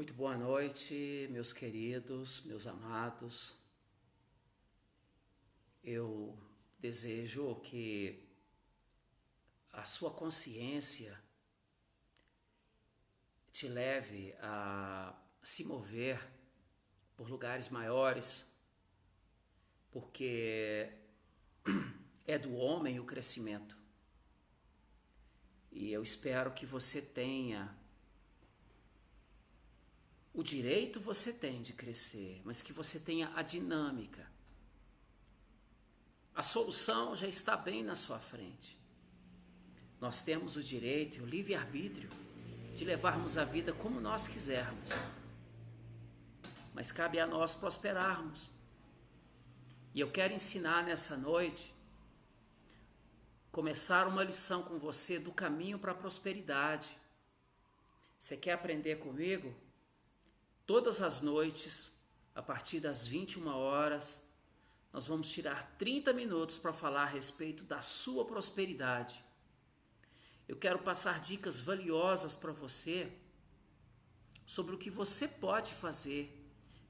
Muito boa noite, meus queridos, meus amados. Eu desejo que a sua consciência te leve a se mover por lugares maiores, porque é do homem o crescimento. E eu espero que você tenha o direito, você tem de crescer, mas que você tenha a dinâmica. A solução já está bem na sua frente. Nós temos o direito e o livre-arbítrio de levarmos a vida como nós quisermos. Mas cabe a nós prosperarmos. E eu quero ensinar nessa noite, começar uma lição com você do caminho para a prosperidade. Você quer aprender comigo? Todas as noites, a partir das 21 horas, nós vamos tirar 30 minutos para falar a respeito da sua prosperidade. Eu quero passar dicas valiosas para você sobre o que você pode fazer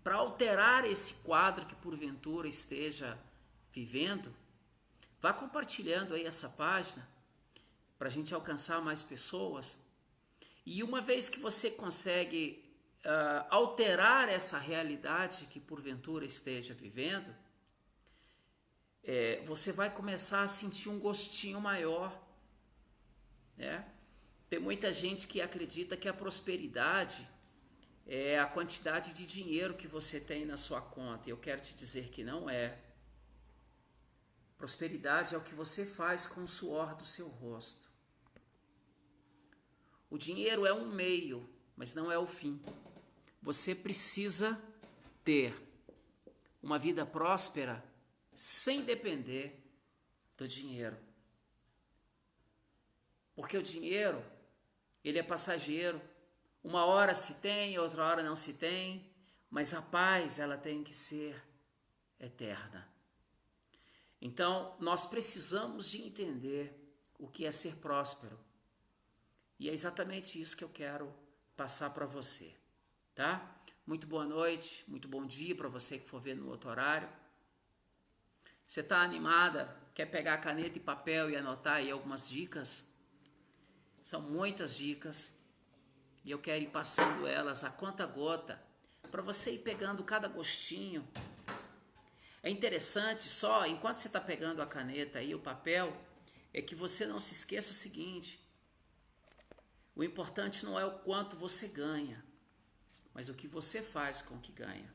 para alterar esse quadro que porventura esteja vivendo. Vá compartilhando aí essa página para a gente alcançar mais pessoas. E uma vez que você consegue alterar essa realidade que porventura esteja vivendo, você vai começar a sentir um gostinho maior, né? Tem muita gente que acredita que a prosperidade é a quantidade de dinheiro que você tem na sua conta. E eu quero te dizer que não é. Prosperidade é o que você faz com o suor do seu rosto. O dinheiro é um meio, mas não é o fim. Você precisa ter uma vida próspera sem depender do dinheiro. Porque o dinheiro, ele é passageiro. Uma hora se tem, outra hora não se tem, mas a paz, ela tem que ser eterna. Então, nós precisamos de entender o que é ser próspero. E é exatamente isso que eu quero passar para você, tá? Muito boa noite, muito bom dia para você que for ver no outro horário. Você está animada? Quer pegar caneta e papel e anotar aí algumas dicas? São muitas dicas e eu quero ir passando elas a conta gota para você ir pegando cada gostinho. É interessante só, enquanto você está pegando a caneta e o papel, é que você não se esqueça o seguinte: o importante não é o quanto você ganha, mas o que você faz com o que ganha.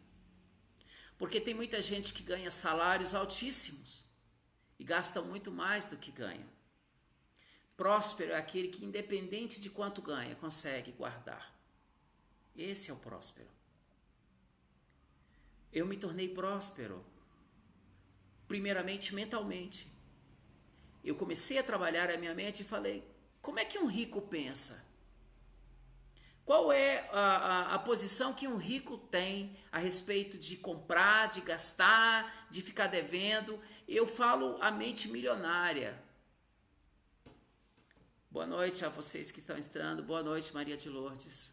Porque tem muita gente que ganha salários altíssimos e gasta muito mais do que ganha. Próspero é aquele que, independente de quanto ganha, consegue guardar. Esse é o próspero. Eu me tornei próspero, primeiramente mentalmente. Eu comecei a trabalhar a minha mente e falei: como é que um rico pensa? Qual é a posição que um rico tem a respeito de comprar, de gastar, de ficar devendo? Eu falo a mente milionária. Boa noite a vocês que estão entrando. Boa noite, Maria de Lourdes.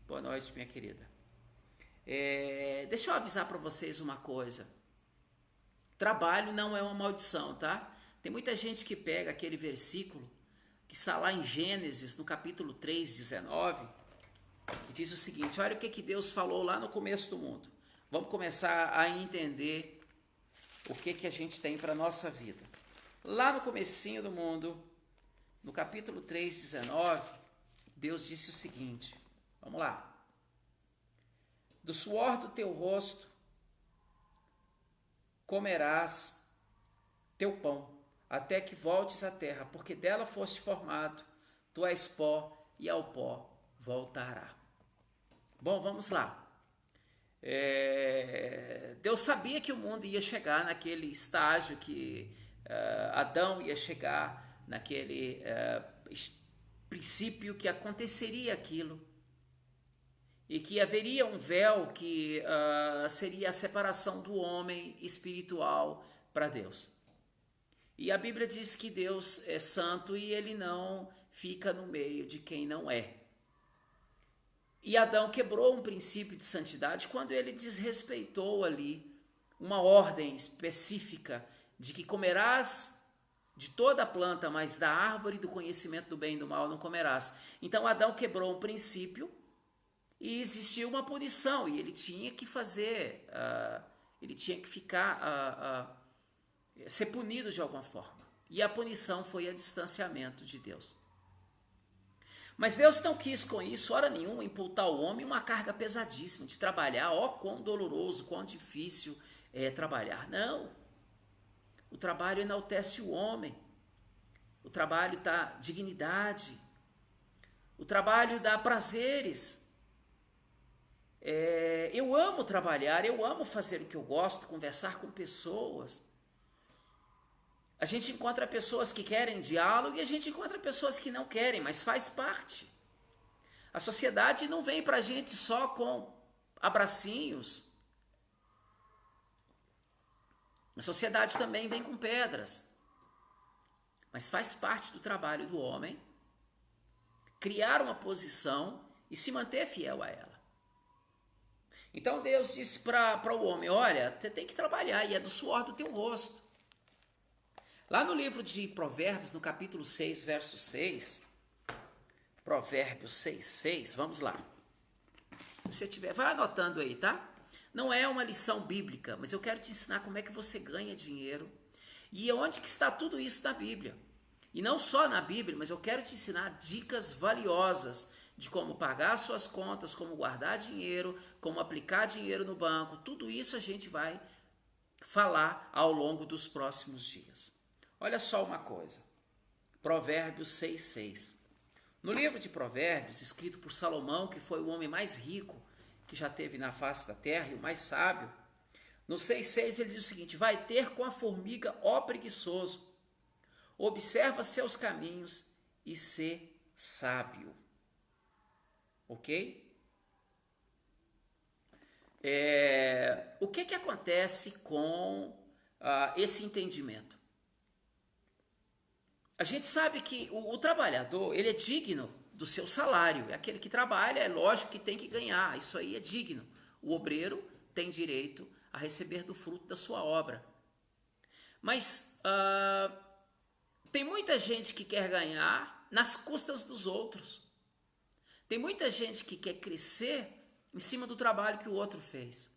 Boa noite, minha querida. Deixa eu avisar para vocês uma coisa. Trabalho não é uma maldição, tá? Tem muita gente que pega aquele versículo que está lá em Gênesis, no capítulo 3, 19, que diz o seguinte: olha o que Deus falou lá no começo do mundo. Vamos começar a entender o que a gente tem para a nossa vida. Lá no comecinho do mundo, no capítulo 3, 19, Deus disse o seguinte, vamos lá: do suor do teu rosto comerás teu pão, até que voltes à terra, porque dela foste formado, tu és pó, e ao pó voltará. Bom, vamos lá. Deus sabia que o mundo ia chegar naquele estágio que Adão ia chegar, naquele princípio que aconteceria aquilo, e que haveria um véu que seria a separação do homem espiritual para Deus. E a Bíblia diz que Deus é santo e ele não fica no meio de quem não é. E Adão quebrou um princípio de santidade quando ele desrespeitou ali uma ordem específica de que comerás de toda a planta, mas da árvore do conhecimento do bem e do mal não comerás. Então Adão quebrou um princípio e existiu uma punição, e ele tinha que fazer, ele tinha que ficar, ser punido de alguma forma. E a punição foi o distanciamento de Deus. Mas Deus não quis com isso, hora nenhuma, imputar ao homem uma carga pesadíssima de trabalhar. Ó, quão doloroso, quão difícil é trabalhar. Não. O trabalho enaltece o homem. O trabalho dá dignidade. O trabalho dá prazeres. Eu amo trabalhar, eu amo fazer o que eu gosto, conversar com pessoas. A gente encontra pessoas que querem diálogo e a gente encontra pessoas que não querem, mas faz parte. A sociedade não vem para a gente só com abracinhos. A sociedade também vem com pedras. Mas faz parte do trabalho do homem criar uma posição e se manter fiel a ela. Então Deus disse para o homem, olha, você tem que trabalhar e é do suor do teu rosto. Lá no livro de Provérbios, no capítulo 6, verso 6, Provérbios 6, 6, vamos lá. Se você tiver, vai anotando aí, tá? Não é uma lição bíblica, mas eu quero te ensinar como é que você ganha dinheiro e onde que está tudo isso na Bíblia. E não só na Bíblia, mas eu quero te ensinar dicas valiosas de como pagar suas contas, como guardar dinheiro, como aplicar dinheiro no banco. Tudo isso a gente vai falar ao longo dos próximos dias. Olha só uma coisa, Provérbios 6,6. No livro de Provérbios, escrito por Salomão, que foi o homem mais rico que já teve na face da terra e o mais sábio, no 6,6 ele diz o seguinte, vai ter com a formiga, ó preguiçoso, observa seus caminhos e sê sábio. Ok? O que acontece com esse entendimento? A gente sabe que o trabalhador, ele é digno do seu salário. É aquele que trabalha, é lógico que tem que ganhar. Isso aí é digno. O obreiro tem direito a receber do fruto da sua obra. Mas tem muita gente que quer ganhar nas custas dos outros. Tem muita gente que quer crescer em cima do trabalho que o outro fez.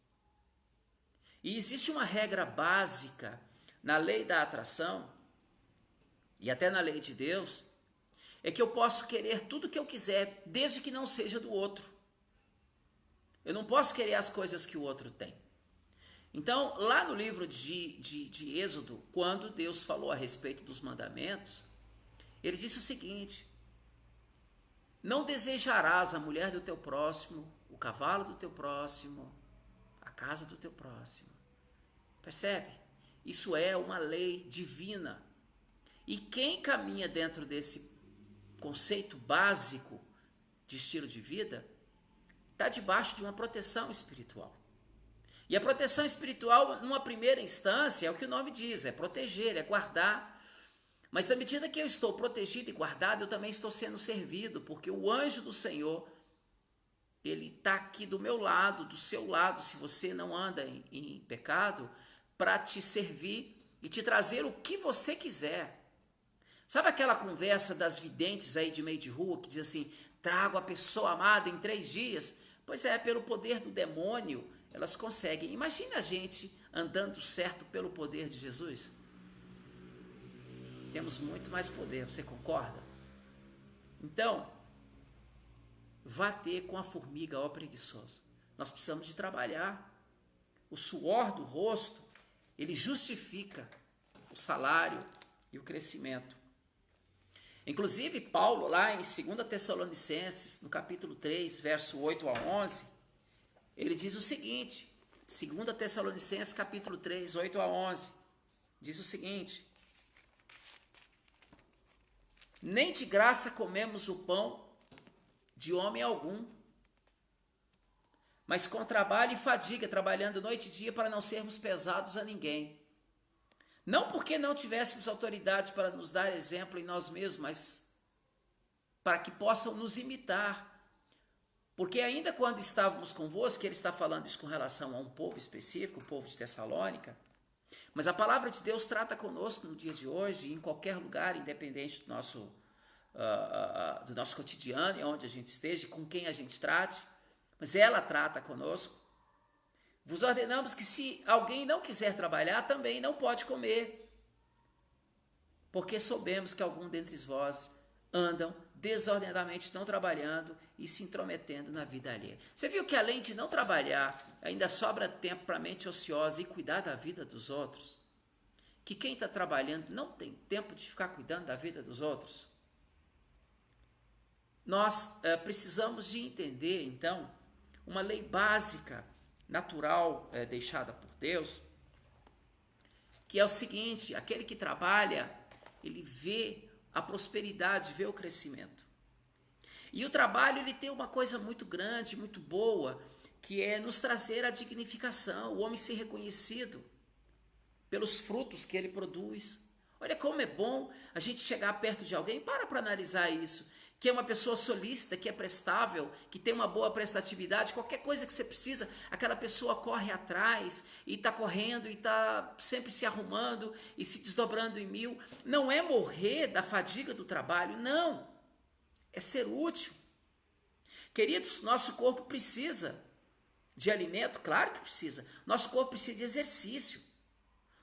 E existe uma regra básica na lei da atração, e até na lei de Deus, é que eu posso querer tudo que eu quiser, desde que não seja do outro. Eu não posso querer as coisas que o outro tem. Então, lá no livro de Êxodo, quando Deus falou a respeito dos mandamentos, ele disse o seguinte, não desejarás a mulher do teu próximo, o cavalo do teu próximo, a casa do teu próximo. Percebe? Isso é uma lei divina. E quem caminha dentro desse conceito básico de estilo de vida está debaixo de uma proteção espiritual. E a proteção espiritual, numa primeira instância, é o que o nome diz, é proteger, é guardar. Mas na medida que eu estou protegido e guardado, eu também estou sendo servido, porque o anjo do Senhor, ele está aqui do meu lado, do seu lado, se você não anda em pecado, para te servir e te trazer o que você quiser. Sabe aquela conversa das videntes aí de meio de rua que diz assim, trago a pessoa amada em 3 dias? Pois é, pelo poder do demônio, elas conseguem. Imagina a gente andando certo pelo poder de Jesus. Temos muito mais poder, você concorda? Então, vá ter com a formiga, ó preguiçoso. Nós precisamos de trabalhar. O suor do rosto, ele justifica o salário e o crescimento. Inclusive, Paulo, lá em 2 Tessalonicenses, no capítulo 3, verso 8 a 11, ele diz o seguinte, 2 Tessalonicenses, capítulo 3, 8 a 11, diz o seguinte, nem de graça comemos o pão de homem algum, mas com trabalho e fadiga, trabalhando noite e dia para não sermos pesados a ninguém. Não porque não tivéssemos autoridade para nos dar exemplo em nós mesmos, mas para que possam nos imitar. Porque ainda quando estávamos convosco, que ele está falando isso com relação a um povo específico, o povo de Tessalônica, mas a palavra de Deus trata conosco no dia de hoje, em qualquer lugar, independente do nosso cotidiano, onde a gente esteja, com quem a gente trate, mas ela trata conosco. Vos ordenamos que se alguém não quiser trabalhar, também não pode comer, porque soubemos que algum dentre vós andam desordenadamente não trabalhando e se intrometendo na vida alheia. Você viu que além de não trabalhar, ainda sobra tempo para a mente ociosa e cuidar da vida dos outros? Que quem está trabalhando não tem tempo de ficar cuidando da vida dos outros? Nós precisamos de entender, então, uma lei básica, natural, deixada por Deus, que é o seguinte: aquele que trabalha, ele vê a prosperidade, vê o crescimento. E o trabalho, ele tem uma coisa muito grande, muito boa, que é nos trazer a dignificação, o homem ser reconhecido pelos frutos que ele produz. Olha como é bom a gente chegar perto de alguém, para analisar isso, que é uma pessoa solícita, que é prestável, que tem uma boa prestatividade, qualquer coisa que você precisa, aquela pessoa corre atrás e está correndo e está sempre se arrumando e se desdobrando em mil. Não é morrer da fadiga do trabalho, não. É ser útil. Queridos, nosso corpo precisa de alimento? Claro que precisa. Nosso corpo precisa de exercício.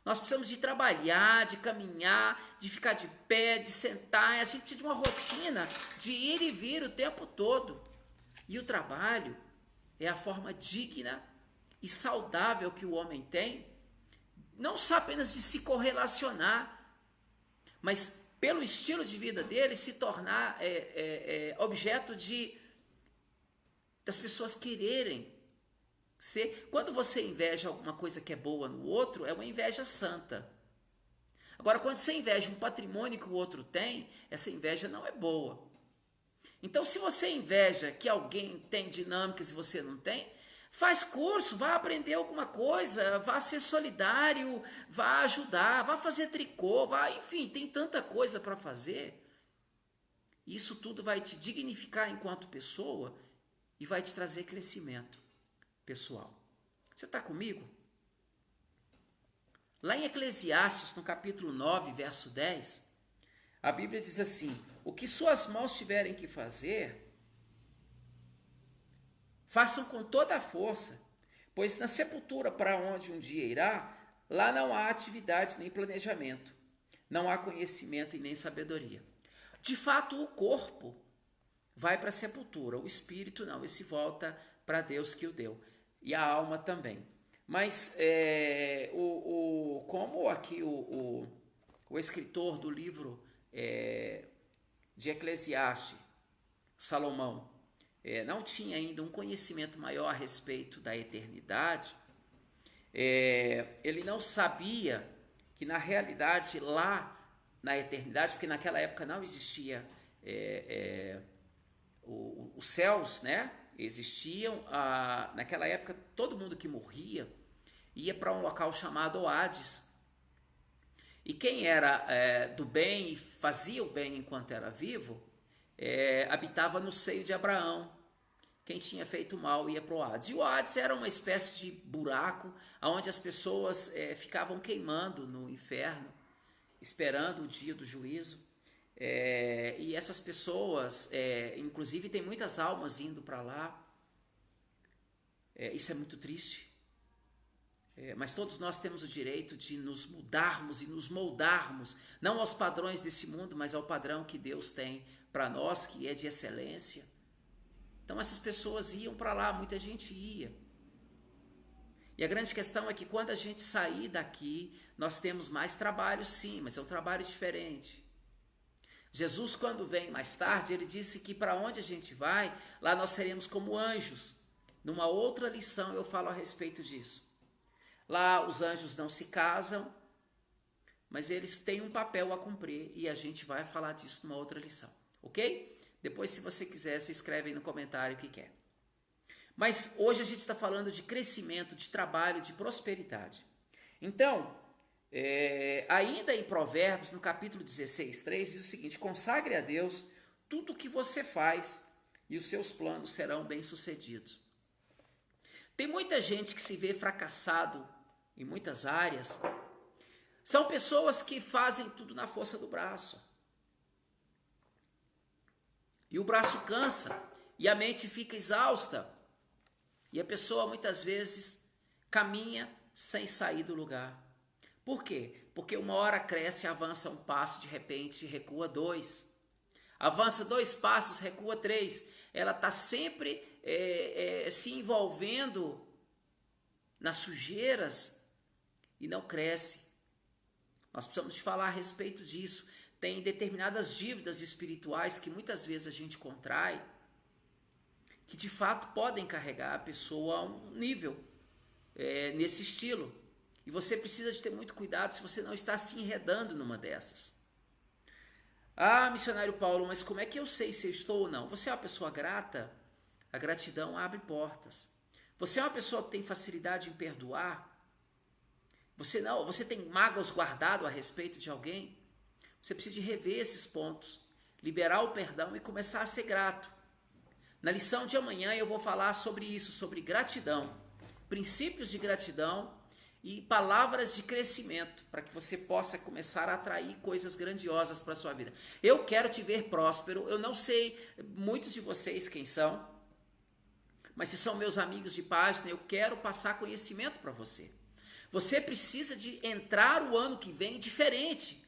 Nós precisamos de trabalhar, de caminhar, de ficar de pé, de sentar. A gente precisa de uma rotina de ir e vir o tempo todo. E o trabalho é a forma digna e saudável que o homem tem, não só apenas de se correlacionar, mas pelo estilo de vida dele se tornar objeto das pessoas quererem ser. Quando você inveja alguma coisa que é boa no outro, é uma inveja santa. Agora, quando você inveja um patrimônio que o outro tem, essa inveja não é boa. Então, se você inveja que alguém tem dinâmicas e você não tem, faz curso, vá aprender alguma coisa, vá ser solidário, vá ajudar, vá fazer tricô, enfim, tem tanta coisa para fazer. Isso tudo vai te dignificar enquanto pessoa e vai te trazer crescimento pessoal. Você está comigo? Lá em Eclesiastes, no capítulo 9, verso 10, a Bíblia diz assim: o que suas mãos tiverem que fazer, façam com toda a força, pois na sepultura para onde um dia irá, lá não há atividade nem planejamento, não há conhecimento e nem sabedoria. De fato, o corpo vai para a sepultura, o espírito não, esse volta para Deus que o deu. E a alma também. Mas como aqui o escritor do livro de Eclesiastes, Salomão, não tinha ainda um conhecimento maior a respeito da eternidade, ele não sabia que na realidade lá na eternidade, porque naquela época não existia os céus, né? Existiam, naquela época, todo mundo que morria ia para um local chamado Hades. E quem era do bem e fazia o bem enquanto era vivo, habitava no seio de Abraão. Quem tinha feito mal ia para o Hades. E o Hades era uma espécie de buraco onde as pessoas ficavam queimando no inferno, esperando o dia do juízo. E essas pessoas, inclusive tem muitas almas indo para lá. Isso é muito triste. Mas todos nós temos o direito de nos mudarmos e nos moldarmos, não aos padrões desse mundo, mas ao padrão que Deus tem para nós, que é de excelência. Então essas pessoas iam para lá, muita gente ia. E a grande questão é que quando a gente sair daqui, nós temos mais trabalho sim, mas é um trabalho diferente. Jesus, quando vem mais tarde, ele disse que para onde a gente vai, lá nós seremos como anjos. Numa outra lição eu falo a respeito disso. Lá os anjos não se casam, mas eles têm um papel a cumprir e a gente vai falar disso numa outra lição, ok? Depois, se você quiser, você escreve aí no comentário o que quer. Mas hoje a gente está falando de crescimento, de trabalho, de prosperidade. Então, ainda em Provérbios, no capítulo 16, 3, diz o seguinte: consagre a Deus tudo o que você faz e os seus planos serão bem-sucedidos. Tem muita gente que se vê fracassado em muitas áreas. São pessoas que fazem tudo na força do braço. E o braço cansa, e a mente fica exausta. E a pessoa muitas vezes caminha sem sair do lugar. Por quê? Porque uma hora cresce, avança um passo, de repente recua 2. Avança 2 passos, recua 3. Ela está sempre se envolvendo nas sujeiras e não cresce. Nós precisamos falar a respeito disso. Tem determinadas dívidas espirituais que muitas vezes a gente contrai, que de fato podem carregar a pessoa a um nível nesse estilo. E você precisa de ter muito cuidado se você não está se enredando numa dessas. Ah, missionário Paulo, mas como é que eu sei se eu estou ou não? Você é uma pessoa grata? A gratidão abre portas. Você é uma pessoa que tem facilidade em perdoar? Você tem mágoas guardado a respeito de alguém? Você precisa de rever esses pontos, liberar o perdão e começar a ser grato. Na lição de amanhã eu vou falar sobre isso, sobre gratidão, princípios de gratidão e palavras de crescimento, para que você possa começar a atrair coisas grandiosas para a sua vida. Eu quero te ver próspero. Eu não sei muitos de vocês quem são, mas se são meus amigos de página, eu quero passar conhecimento para você. Você precisa de entrar o ano que vem diferente.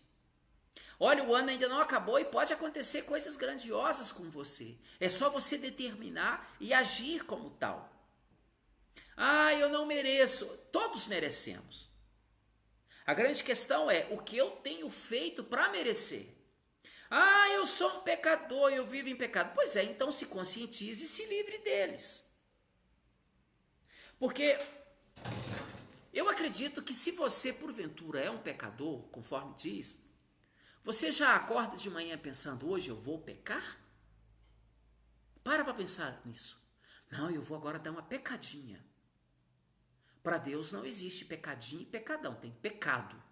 Olha, o ano ainda não acabou e pode acontecer coisas grandiosas com você. É só você determinar e agir como tal. Ah, eu não mereço. Todos merecemos. A grande questão é o que eu tenho feito para merecer. Ah, eu sou um pecador, eu vivo em pecado. Pois é, então se conscientize e se livre deles. Porque eu acredito que se você, porventura, é um pecador, conforme diz, você já acorda de manhã pensando, hoje eu vou pecar? Para pensar nisso. Não, eu vou agora dar uma pecadinha. Para Deus não existe pecadinho e pecadão, tem pecado.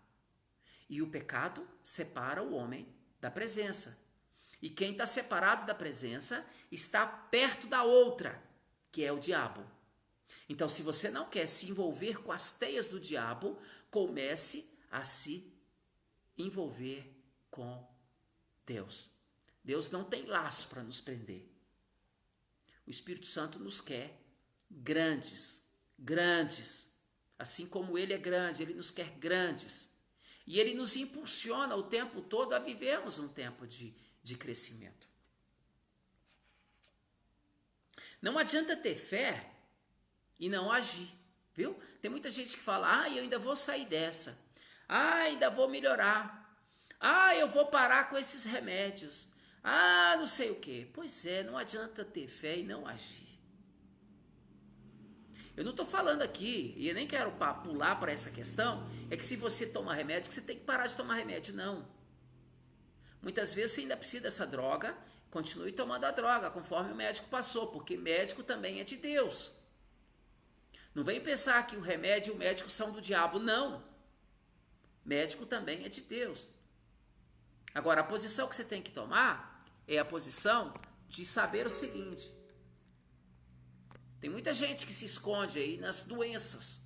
E o pecado separa o homem da presença. E quem está separado da presença está perto da outra, que é o diabo. Então, se você não quer se envolver com as teias do diabo, comece a se envolver com Deus. Deus não tem laço para nos prender. O Espírito Santo nos quer grandes. Assim como Ele é grande, Ele nos quer grandes. E Ele nos impulsiona o tempo todo a vivermos um tempo de crescimento. Não adianta ter fé e não agir, viu? Tem muita gente que fala, eu ainda vou sair dessa. Ainda vou melhorar. Eu vou parar com esses remédios. Não sei o quê. Pois é, não adianta ter fé e não agir. Eu não estou falando aqui, e eu nem quero pular para essa questão, é que se você toma remédio, que você tem que parar de tomar remédio. Não. Muitas vezes você ainda precisa dessa droga, continue tomando a droga, conforme o médico passou, porque médico também é de Deus. Não vem pensar que o remédio e o médico são do diabo, não. Médico também é de Deus. Agora, a posição que você tem que tomar é a posição de saber o seguinte. Tem muita gente que se esconde aí nas doenças.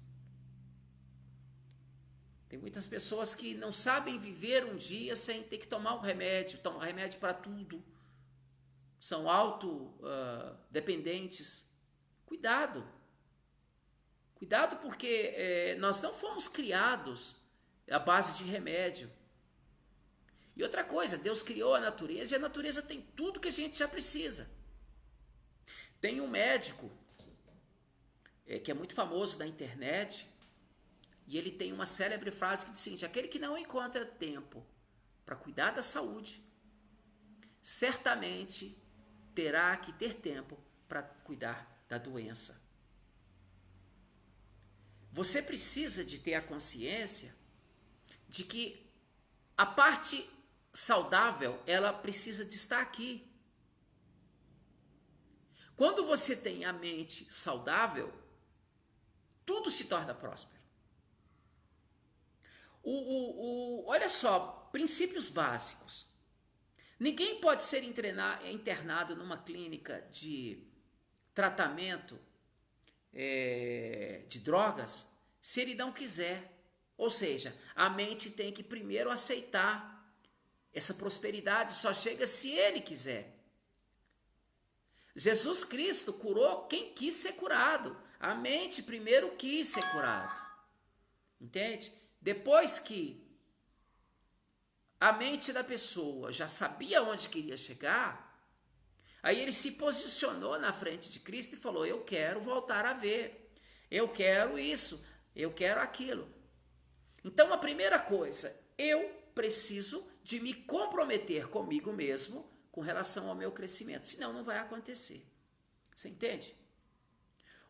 Tem muitas pessoas que não sabem viver um dia sem ter que tomar um remédio, tomar remédio para tudo. São autodependentes. Cuidado. Cuidado porque nós não fomos criados à base de remédio. E outra coisa, Deus criou a natureza e a natureza tem tudo que a gente já precisa. Tem um médico que é muito famoso na internet e ele tem uma célebre frase que diz o seguinte, aquele que não encontra tempo para cuidar da saúde, certamente terá que ter tempo para cuidar da doença. Você precisa de ter a consciência de que a parte saudável, ela precisa de estar aqui. Quando você tem a mente saudável, tudo se torna próspero. Olha só, princípios básicos. Ninguém pode ser internado numa clínica de tratamento de drogas se ele não quiser. Ou seja, a mente tem que primeiro aceitar. Essa prosperidade só chega se ele quiser. Jesus Cristo curou quem quis ser curado. A mente primeiro quis ser curado. Entende? Depois que a mente da pessoa já sabia onde queria chegar, aí ele se posicionou na frente de Cristo e falou: eu quero voltar a ver, eu quero isso, eu quero aquilo. Então a primeira coisa, eu preciso de me comprometer comigo mesmo com relação ao meu crescimento, senão não vai acontecer. Você entende?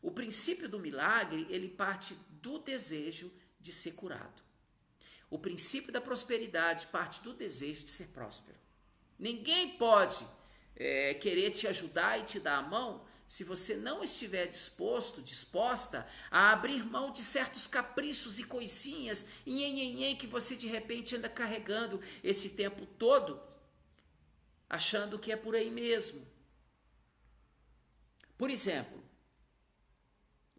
O princípio do milagre, ele parte do desejo de ser curado. O princípio da prosperidade parte do desejo de ser próspero. Ninguém pode querer te ajudar e te dar a mão se você não estiver disposta a abrir mão de certos caprichos e coisinhas que você de repente anda carregando esse tempo todo, achando que é por aí mesmo. Por exemplo,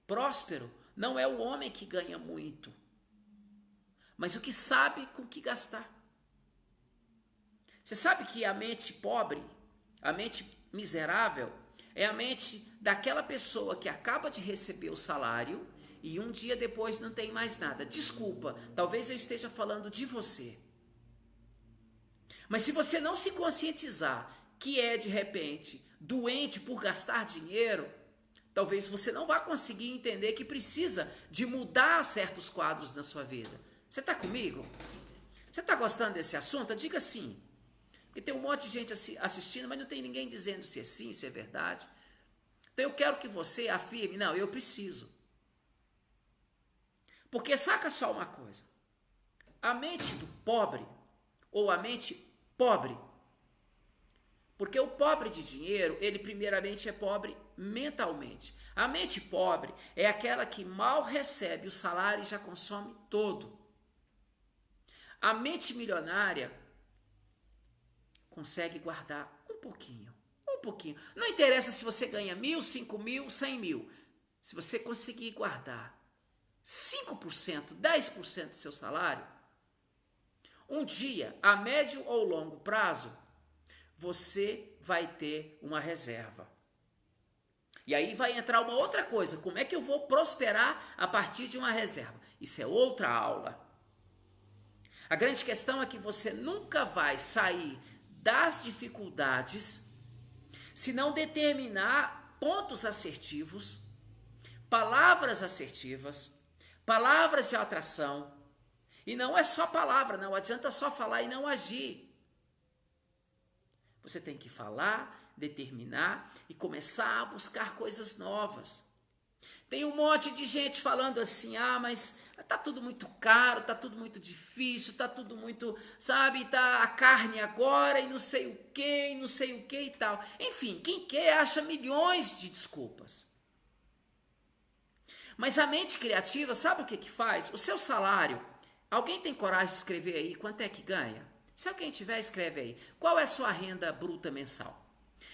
próspero não é o homem que ganha muito, mas o que sabe com que gastar. Você sabe que a mente pobre, a mente miserável, é a mente daquela pessoa que acaba de receber o salário e um dia depois não tem mais nada. Desculpa, talvez eu esteja falando de você. Mas se você não se conscientizar que é, de repente, doente por gastar dinheiro, talvez você não vá conseguir entender que precisa de mudar certos quadros na sua vida. Você está comigo? Você está gostando desse assunto? Diga sim. Porque tem um monte de gente assistindo, mas não tem ninguém dizendo se é sim, se é verdade. Então eu quero que você afirme: não, eu preciso. Porque saca só uma coisa. A mente do pobre, ou a mente pobre, porque o pobre de dinheiro, ele primeiramente é pobre mentalmente. A mente pobre é aquela que mal recebe o salário e já consome todo. A mente milionária consegue guardar um pouquinho. Não interessa se você ganha 1.000, 5.000, 100.000. Se você conseguir guardar 5%, 10% do seu salário, um dia, a médio ou longo prazo, você vai ter uma reserva. E aí vai entrar uma outra coisa. Como é que eu vou prosperar a partir de uma reserva? Isso é outra aula. A grande questão é que você nunca vai sair das dificuldades se não determinar pontos assertivos, palavras assertivas, palavras de atração. E não é só palavra, não adianta só falar e não agir. Você tem que falar, determinar e começar a buscar coisas novas. Tem um monte de gente falando assim: ah, mas tá tudo muito caro, tá tudo muito difícil, tá tudo muito, sabe, tá a carne agora e não sei o que e tal. Enfim, quem quer acha milhões de desculpas. Mas a mente criativa, sabe o que faz? O seu salário, alguém tem coragem de escrever aí quanto é que ganha? Se alguém tiver, escreve aí. Qual é a sua renda bruta mensal?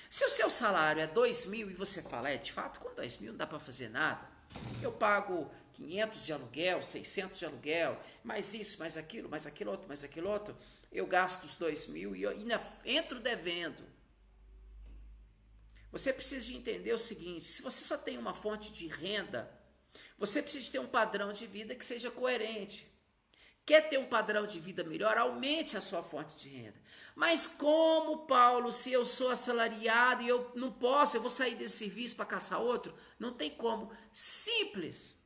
Se o seu salário é 2.000 e você fala: de fato, com 2.000 não dá para fazer nada. Eu pago 500 de aluguel, 600 de aluguel, mais isso, mais aquilo outro. Eu gasto os 2.000 e eu ainda entro devendo. Você precisa de entender o seguinte: se você só tem uma fonte de renda, você precisa ter um padrão de vida que seja coerente. Quer ter um padrão de vida melhor? Aumente a sua fonte de renda. Mas como, Paulo, se eu sou assalariado e eu não posso, eu vou sair desse serviço para caçar outro? Não tem como. Simples.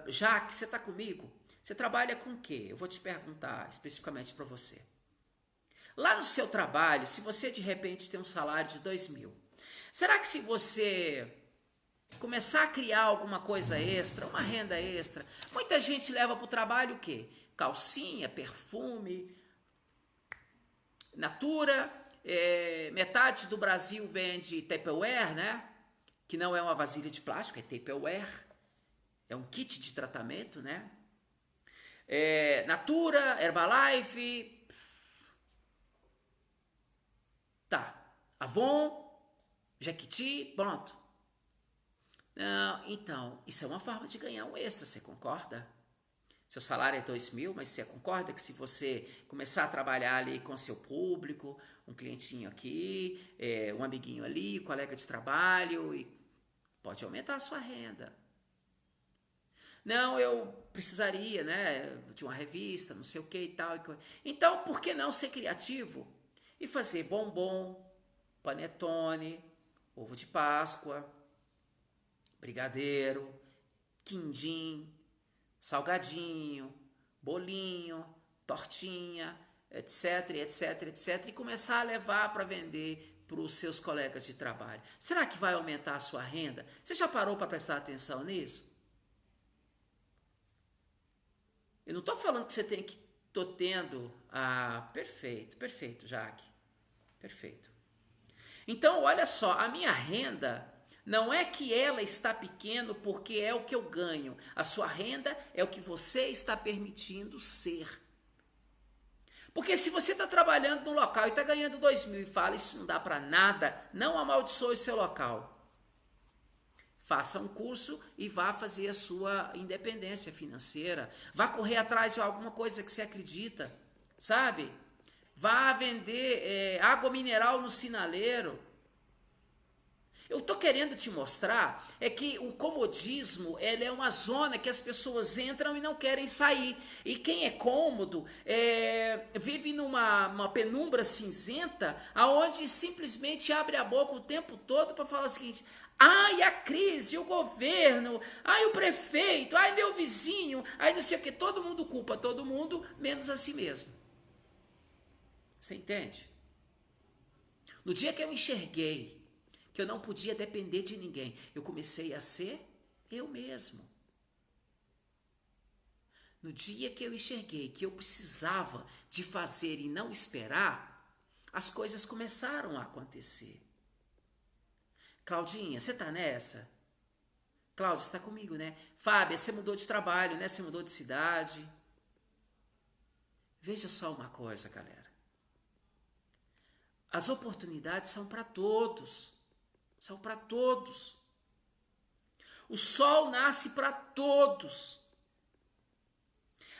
Já que você está comigo, você trabalha com o quê? Eu vou te perguntar especificamente para você. Lá no seu trabalho, se você de repente tem um salário de 2.000, será que se você começar a criar alguma coisa extra, uma renda extra, muita gente leva para o trabalho o quê? Calcinha, perfume, Natura, metade do Brasil vende Tupperware, né? Que não é uma vasilha de plástico, é Tupperware, é um kit de tratamento, né? Natura, Herbalife, tá. Avon, Jequiti, pronto. Não, então, isso é uma forma de ganhar um extra, você concorda? Seu salário é 2.000, mas você concorda que se você começar a trabalhar ali com seu público, um clientinho aqui, um amiguinho ali, colega de trabalho, e pode aumentar a sua renda. Não, eu precisaria, né, de uma revista, não sei o que e tal. Então, por que não ser criativo e fazer bombom, panetone, ovo de Páscoa, brigadeiro, quindim, salgadinho, bolinho, tortinha, etc, etc, etc, e começar a levar para vender para os seus colegas de trabalho. Será que vai aumentar a sua renda? Você já parou para prestar atenção nisso? Eu não estou falando que você tem que tô tendo perfeito, Jaque, perfeito. Então, olha só, a minha renda não é que ela está pequeno porque é o que eu ganho. A sua renda é o que você está permitindo ser. Porque se você está trabalhando no local e está ganhando 2.000 e fala isso não dá para nada, não amaldiçoe o seu local. Faça um curso e vá fazer a sua independência financeira. Vá correr atrás de alguma coisa que você acredita, sabe? Vá vender água mineral no sinaleiro. Eu estou querendo te mostrar que o comodismo ele é uma zona que as pessoas entram e não querem sair. E quem é cômodo vive numa penumbra cinzenta aonde simplesmente abre a boca o tempo todo para falar o seguinte: ai, a crise, o governo, ai, o prefeito, ai, meu vizinho, ai, não sei o que. Todo mundo culpa todo mundo, menos a si mesmo. Você entende? No dia que eu enxerguei que eu não podia depender de ninguém, eu comecei a ser eu mesmo. No dia que eu enxerguei que eu precisava de fazer e não esperar, as coisas começaram a acontecer. Claudinha, você tá nessa? Cláudia, você tá comigo, né? Fábia, você mudou de trabalho, né? Você mudou de cidade. Veja só uma coisa, galera. As oportunidades são para todos. São para todos. O sol nasce para todos.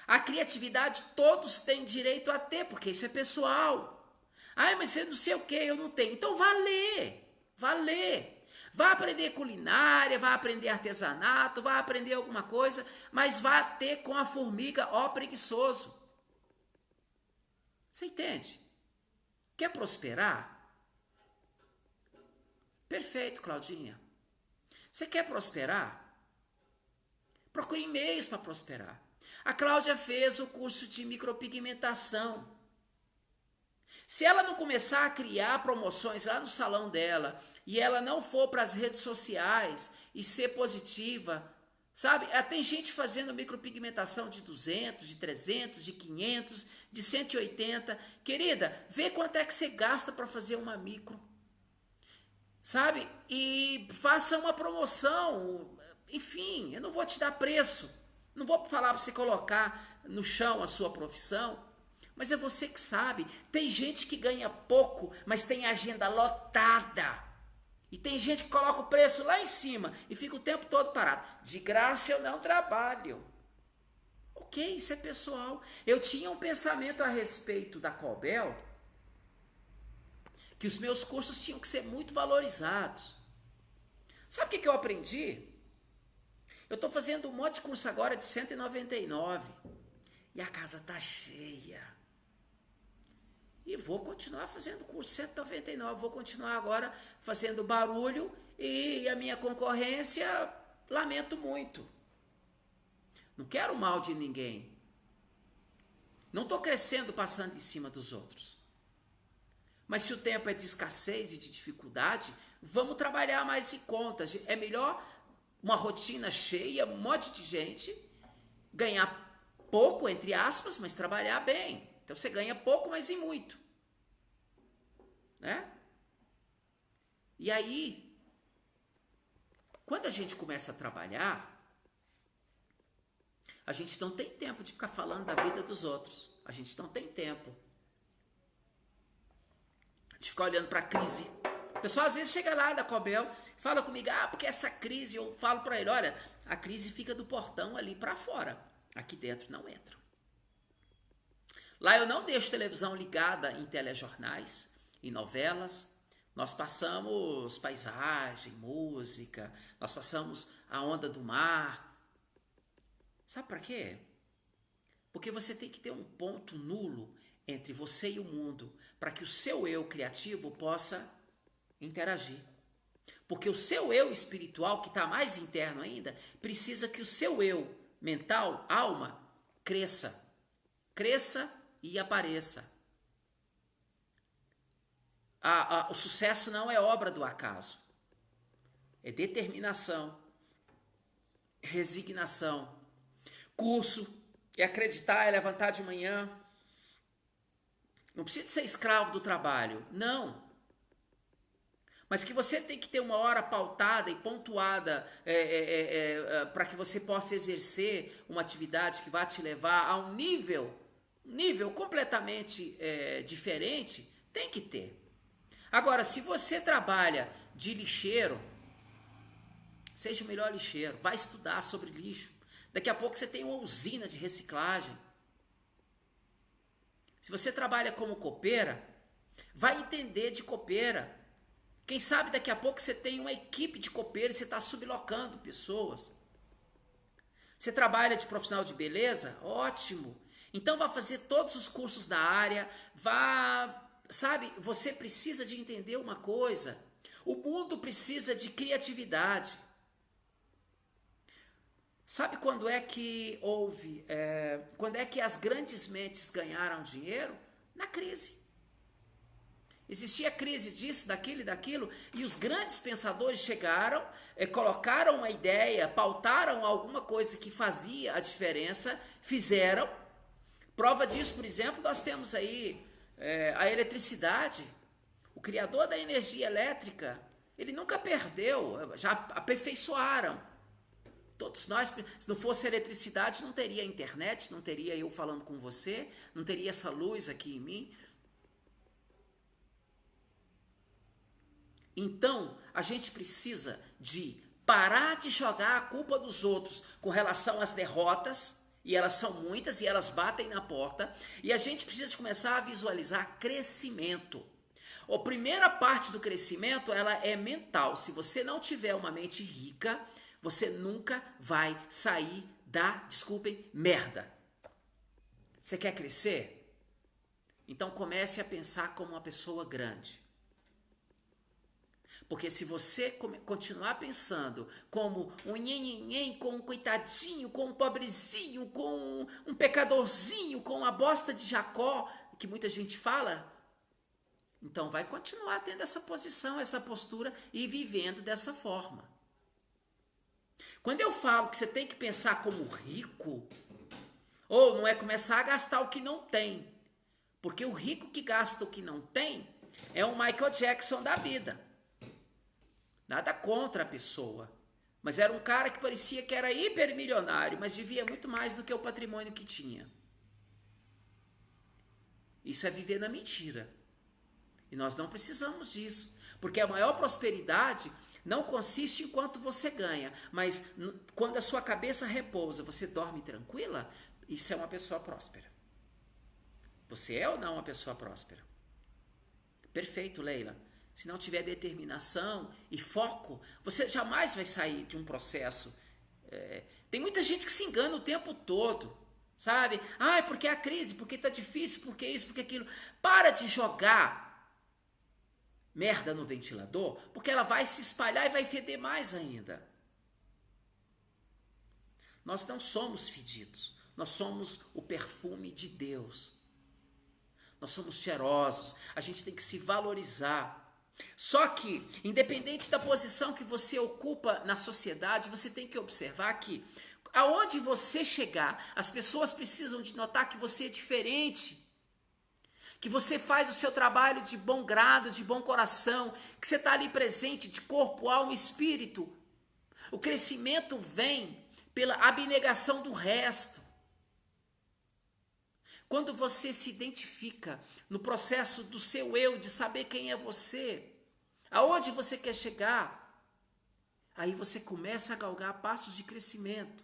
A criatividade todos têm direito a ter, porque isso é pessoal. Ai, mas eu não sei o que, eu não tenho. Então vá ler, vá ler. Vá aprender culinária, vá aprender artesanato, vá aprender alguma coisa, mas vá ter com a formiga, ó preguiçoso. Você entende? Quer prosperar? Perfeito, Claudinha. Você quer prosperar? Procure meios para prosperar. A Cláudia fez o curso de micropigmentação. Se ela não começar a criar promoções lá no salão dela e ela não for para as redes sociais e ser positiva, sabe? Tem gente fazendo micropigmentação de 200, de 300, de 500, de 180. Querida, vê quanto é que você gasta para fazer uma micro. Sabe? E faça uma promoção. Enfim, eu não vou te dar preço. Não vou falar para você colocar no chão a sua profissão. Mas é você que sabe. Tem gente que ganha pouco, mas tem agenda lotada. E tem gente que coloca o preço lá em cima e fica o tempo todo parado. De graça eu não trabalho. Ok, isso é pessoal. Eu tinha um pensamento a respeito da Cobel, que os meus cursos tinham que ser muito valorizados. Sabe o que eu aprendi? Eu estou fazendo um monte de curso agora de 199 e a casa está cheia. E vou continuar fazendo curso de 199, vou continuar agora fazendo barulho e a minha concorrência, lamento muito. Não quero mal de ninguém. Não estou crescendo passando em cima dos outros. Mas se o tempo é de escassez e de dificuldade, vamos trabalhar mais em conta. É melhor uma rotina cheia, um monte de gente, ganhar pouco, entre aspas, mas trabalhar bem. Então você ganha pouco, mas em muito. Né? E aí, quando a gente começa a trabalhar, A gente não tem tempo de ficar falando da vida dos outros. A gente não tem tempo de ficar olhando para a crise. O pessoal às vezes chega lá da Cobel, fala comigo, porque essa crise, eu falo para ele, olha, a crise fica do portão ali para fora. Aqui dentro não entra. Lá eu não deixo televisão ligada em telejornais, em novelas. Nós passamos paisagem, música, nós passamos a onda do mar. Sabe para quê? Porque você tem que ter um ponto nulo entre você e o mundo, para que o seu eu criativo possa interagir. Porque o seu eu espiritual, que está mais interno ainda, precisa que o seu eu mental, alma, cresça e apareça. O sucesso não é obra do acaso. É determinação, resignação. Curso é acreditar, é levantar de manhã. Não precisa ser escravo do trabalho, não. Mas que você tem que ter uma hora pautada e pontuada para que você possa exercer uma atividade que vai te levar a um nível completamente diferente, tem que ter. Agora, se você trabalha de lixeiro, seja o melhor lixeiro, vai estudar sobre lixo. Daqui a pouco você tem uma usina de reciclagem. Se você trabalha como copeira, vai entender de copeira. Quem sabe daqui a pouco você tem uma equipe de copeiros e você está sublocando pessoas. Você trabalha de profissional de beleza? Ótimo. Então vá fazer todos os cursos da área, sabe, você precisa de entender uma coisa. O mundo precisa de criatividade. Sabe quando é que quando é que as grandes mentes ganharam dinheiro? Na crise. Existia crise disso, daquilo e daquilo, e os grandes pensadores chegaram, colocaram uma ideia, pautaram alguma coisa que fazia a diferença, fizeram. Prova disso, por exemplo, nós temos aí a eletricidade. O criador da energia elétrica, ele nunca perdeu, já aperfeiçoaram. Todos nós, se não fosse a eletricidade, não teria internet, não teria eu falando com você, não teria essa luz aqui em mim. Então, a gente precisa de parar de jogar a culpa dos outros com relação às derrotas, e elas são muitas e elas batem na porta, e a gente precisa de começar a visualizar crescimento. A primeira parte do crescimento, ela é mental. Se você não tiver uma mente rica, você nunca vai sair da, desculpem, merda. Você quer crescer? Então comece a pensar como uma pessoa grande. Porque se você continuar pensando como um nhenhenhen, com um coitadinho, com um pobrezinho, com um pecadorzinho, com a bosta de Jacó, que muita gente fala, então vai continuar tendo essa posição, essa postura e vivendo dessa forma. Quando eu falo que você tem que pensar como rico, ou não é começar a gastar o que não tem, porque o rico que gasta o que não tem é um Michael Jackson da vida. Nada contra a pessoa, mas era um cara que parecia que era hipermilionário, mas devia muito mais do que o patrimônio que tinha. Isso é viver na mentira. E nós não precisamos disso, porque a maior prosperidade não consiste em quanto você ganha, mas quando a sua cabeça repousa, você dorme tranquila, isso é uma pessoa próspera. Você é ou não uma pessoa próspera? Perfeito, Leila. Se não tiver determinação e foco, você jamais vai sair de um processo. Tem muita gente que se engana o tempo todo, sabe? Porque a crise, porque tá difícil, porque isso, porque aquilo. Para de jogar merda no ventilador, porque ela vai se espalhar e vai feder mais ainda. Nós não somos fedidos, nós somos o perfume de Deus. Nós somos cheirosos, a gente tem que se valorizar. Só que, independente da posição que você ocupa na sociedade, você tem que observar que aonde você chegar, as pessoas precisam de notar que você é diferente, que você faz o seu trabalho de bom grado, de bom coração, que você está ali presente de corpo, alma e espírito. O crescimento vem pela abnegação do resto. Quando você se identifica no processo do seu eu, de saber quem é você, aonde você quer chegar, aí você começa a galgar passos de crescimento.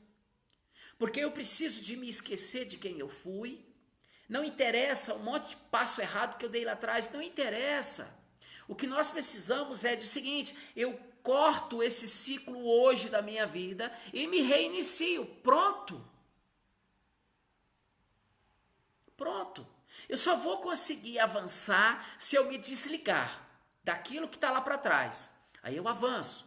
Porque eu preciso de me esquecer de quem eu fui. Não interessa um monte de passo errado que eu dei lá atrás, não interessa. O que nós precisamos é de seguinte: eu corto esse ciclo hoje da minha vida e me reinicio. Pronto. Pronto. Eu só vou conseguir avançar se eu me desligar daquilo que está lá para trás. Aí eu avanço.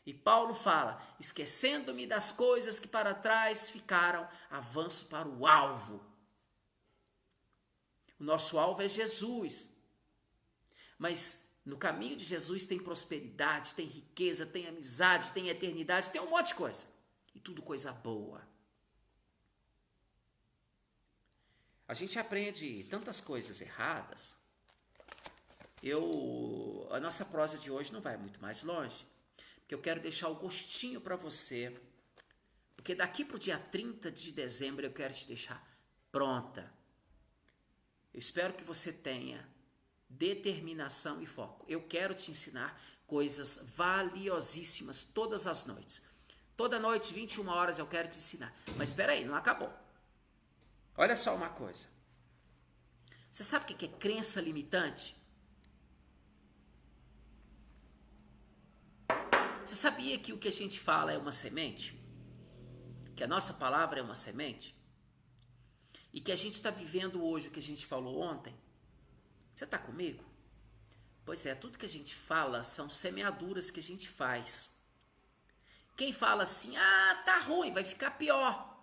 E Paulo fala: esquecendo-me das coisas que para trás ficaram, avanço para o alvo. O nosso alvo é Jesus. Mas no caminho de Jesus tem prosperidade, tem riqueza, tem amizade, tem eternidade, tem um monte de coisa. E tudo coisa boa. A gente aprende tantas coisas erradas. A nossa prosa de hoje não vai muito mais longe, porque eu quero deixar o gostinho para você, porque daqui para o dia 30 de dezembro eu quero te deixar pronta. Eu espero que você tenha determinação e foco. Eu quero te ensinar coisas valiosíssimas todas as noites. Toda noite, 21 horas, eu quero te ensinar. Mas espera aí, não acabou. Olha só uma coisa. Você sabe o que é crença limitante? Você sabia que o que a gente fala é uma semente? Que a nossa palavra é uma semente? E que a gente está vivendo hoje o que a gente falou ontem? Você está comigo? Pois é, tudo que a gente fala são semeaduras que a gente faz. Quem fala assim: ah, tá ruim, vai ficar pior.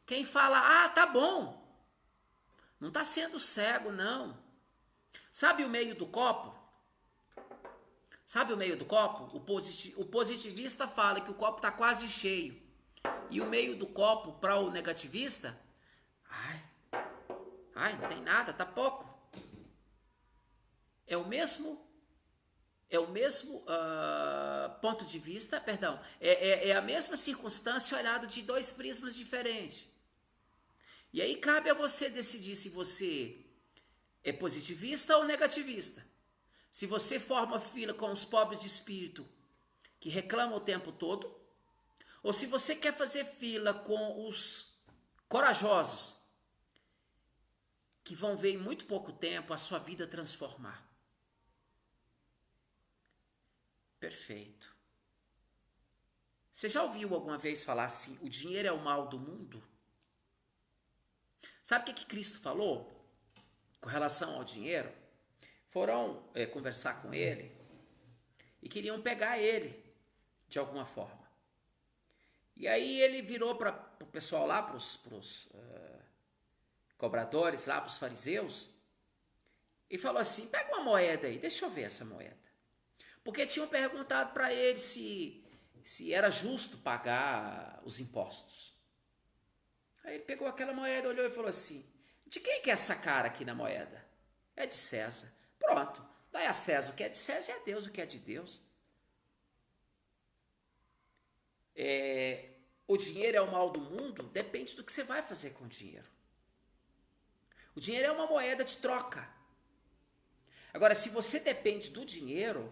Quem fala: ah, tá bom, não está sendo cego, não. Sabe o meio do copo? Sabe o meio do copo? O positivista fala que o copo está quase cheio. E o meio do copo para o negativista: ai, não tem nada, tá pouco. É o mesmo ponto de vista, perdão, é a mesma circunstância olhado de dois prismas diferentes. E aí cabe a você decidir se você é positivista ou negativista. Se você forma fila com os pobres de espírito que reclamam o tempo todo, ou se você quer fazer fila com os corajosos que vão ver em muito pouco tempo a sua vida transformar. Perfeito. Você já ouviu alguma vez falar assim: o dinheiro é o mal do mundo? Sabe o que Cristo falou com relação ao dinheiro? Foram conversar com ele e queriam pegar ele de alguma forma. E aí ele virou para o pessoal lá, para os cobradores lá, para os fariseus, e falou assim: pega uma moeda aí, deixa eu ver essa moeda. Porque tinham perguntado para ele se era justo pagar os impostos. Aí ele pegou aquela moeda, olhou e falou assim: de quem que é essa cara aqui na moeda? É de César. Pronto, dai a César o que é de César e a Deus o que é de Deus. O dinheiro é o mal do mundo? Depende do que você vai fazer com o dinheiro. O dinheiro é uma moeda de troca. Agora, se você depende do dinheiro,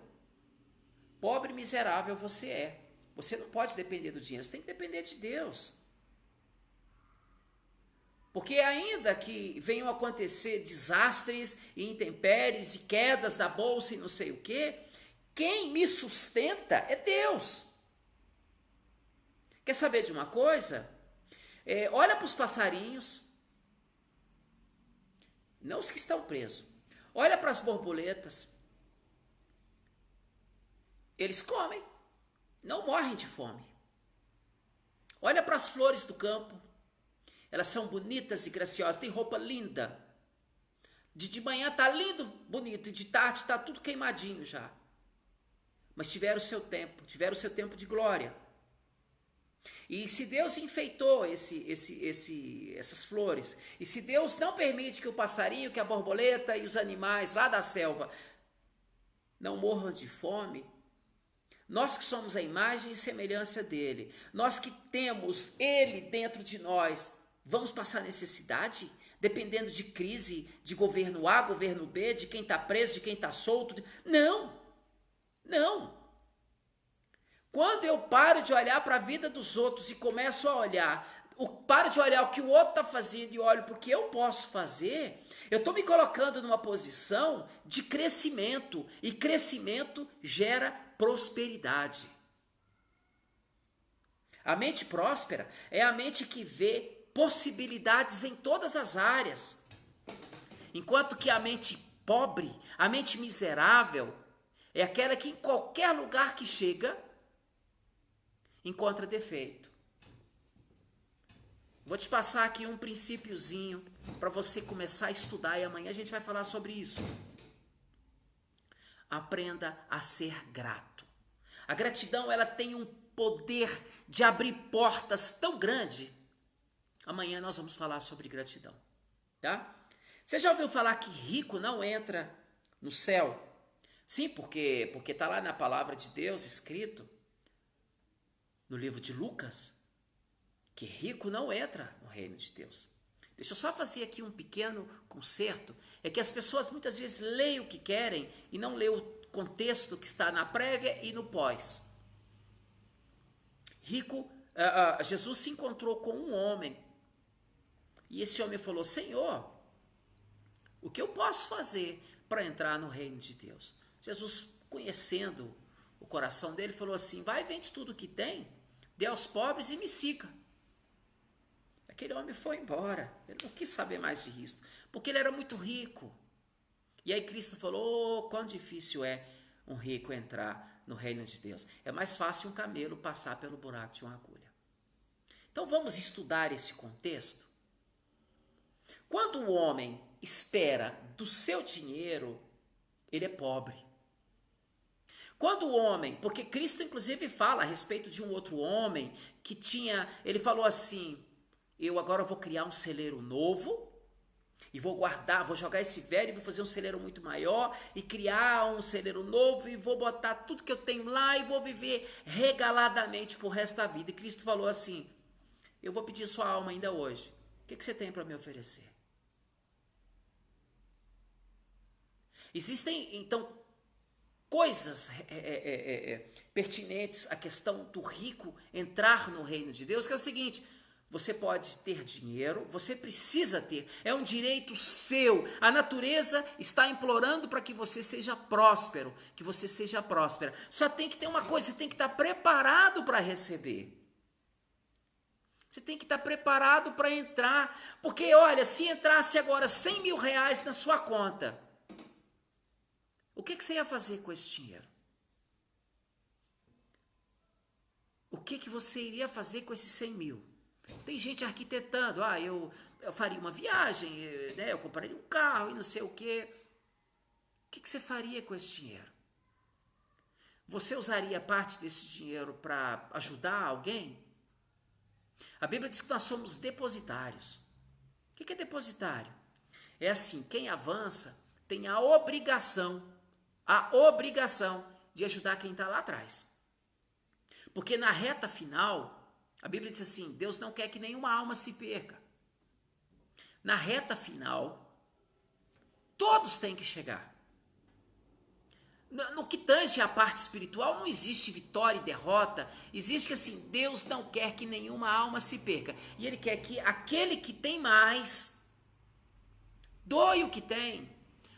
pobre e miserável você é. Você não pode depender do dinheiro, você tem que depender de Deus. Porque ainda que venham a acontecer desastres e intempéries e quedas da bolsa e não sei o quê, quem me sustenta é Deus. Quer saber de uma coisa? Olha para os passarinhos, não os que estão presos. Olha para as borboletas. Eles comem, não morrem de fome. Olha para as flores do campo. Elas são bonitas e graciosas, tem roupa linda. De manhã tá lindo, bonito, e de tarde tá tudo queimadinho já. Mas tiveram o seu tempo de glória. E se Deus enfeitou essas flores, e se Deus não permite que o passarinho, que a borboleta e os animais lá da selva não morram de fome, Nós que somos a imagem e semelhança dele, nós que temos ele dentro de nós, vamos passar necessidade? Dependendo de crise, de governo A, governo B, de quem está preso, de quem está solto? Não, não. Quando eu paro de olhar para a vida dos outros e começo a olhar, paro de olhar o que o outro está fazendo e olho para o que eu posso fazer, eu estou me colocando numa posição de crescimento, e crescimento gera prosperidade. A mente próspera é a mente que vê possibilidades em todas as áreas, enquanto que a mente pobre, a mente miserável, é aquela que em qualquer lugar que chega, encontra defeito. Vou te passar aqui um princípiozinho para você começar a estudar e amanhã a gente vai falar sobre isso. Aprenda a ser grato. A gratidão, ela tem um poder de abrir portas tão grande. Amanhã nós vamos falar sobre gratidão, tá? Você já ouviu falar que rico não entra no céu? Sim, porque está lá na palavra de Deus escrito no livro de Lucas que rico não entra no reino de Deus. Deixa eu só fazer aqui um pequeno conserto. É que as pessoas muitas vezes leem o que querem e não leem o contexto que está na prévia e no pós. Jesus se encontrou com um homem e esse homem falou: Senhor, o que eu posso fazer para entrar no reino de Deus? Jesus, conhecendo o coração dele, falou assim: vai, vende tudo que tem, dê aos pobres e me siga. Aquele homem foi embora, ele não quis saber mais de isso, porque ele era muito rico. E aí Cristo falou: quão difícil é um rico entrar no reino de Deus. É mais fácil um camelo passar pelo buraco de uma agulha. Então vamos estudar esse contexto. Quando o homem espera do seu dinheiro, ele é pobre. Quando o homem, porque Cristo inclusive fala a respeito de um outro homem que ele falou assim: eu agora vou criar um celeiro novo e vou guardar, vou jogar esse velho e vou fazer um celeiro muito maior e criar um celeiro novo e vou botar tudo que eu tenho lá e vou viver regaladamente por resto da vida. E Cristo falou assim: eu vou pedir sua alma ainda hoje. O que você tem para me oferecer? Existem, então, coisas pertinentes à questão do rico entrar no reino de Deus, que é o seguinte: você pode ter dinheiro, você precisa ter, é um direito seu. A natureza está implorando para que você seja próspero, que você seja próspera. Só tem que ter uma coisa: você tem que estar preparado para receber. Você tem que estar preparado para entrar, porque olha, se entrasse agora 100 mil reais na sua conta, o que você ia fazer com esse dinheiro? O que você iria fazer com esses 100 mil? Tem gente arquitetando: eu faria uma viagem, né? Eu compraria um carro e não sei o quê. O que você faria com esse dinheiro? Você usaria parte desse dinheiro para ajudar alguém? A Bíblia diz que nós somos depositários. O que é depositário? É assim: quem avança tem a obrigação de ajudar quem está lá atrás. Porque na reta final, a Bíblia diz assim: Deus não quer que nenhuma alma se perca. Na reta final, todos têm que chegar. No que tange a parte espiritual, não existe vitória e derrota. Existe que assim, Deus não quer que nenhuma alma se perca. E Ele quer que aquele que tem mais doe o que tem.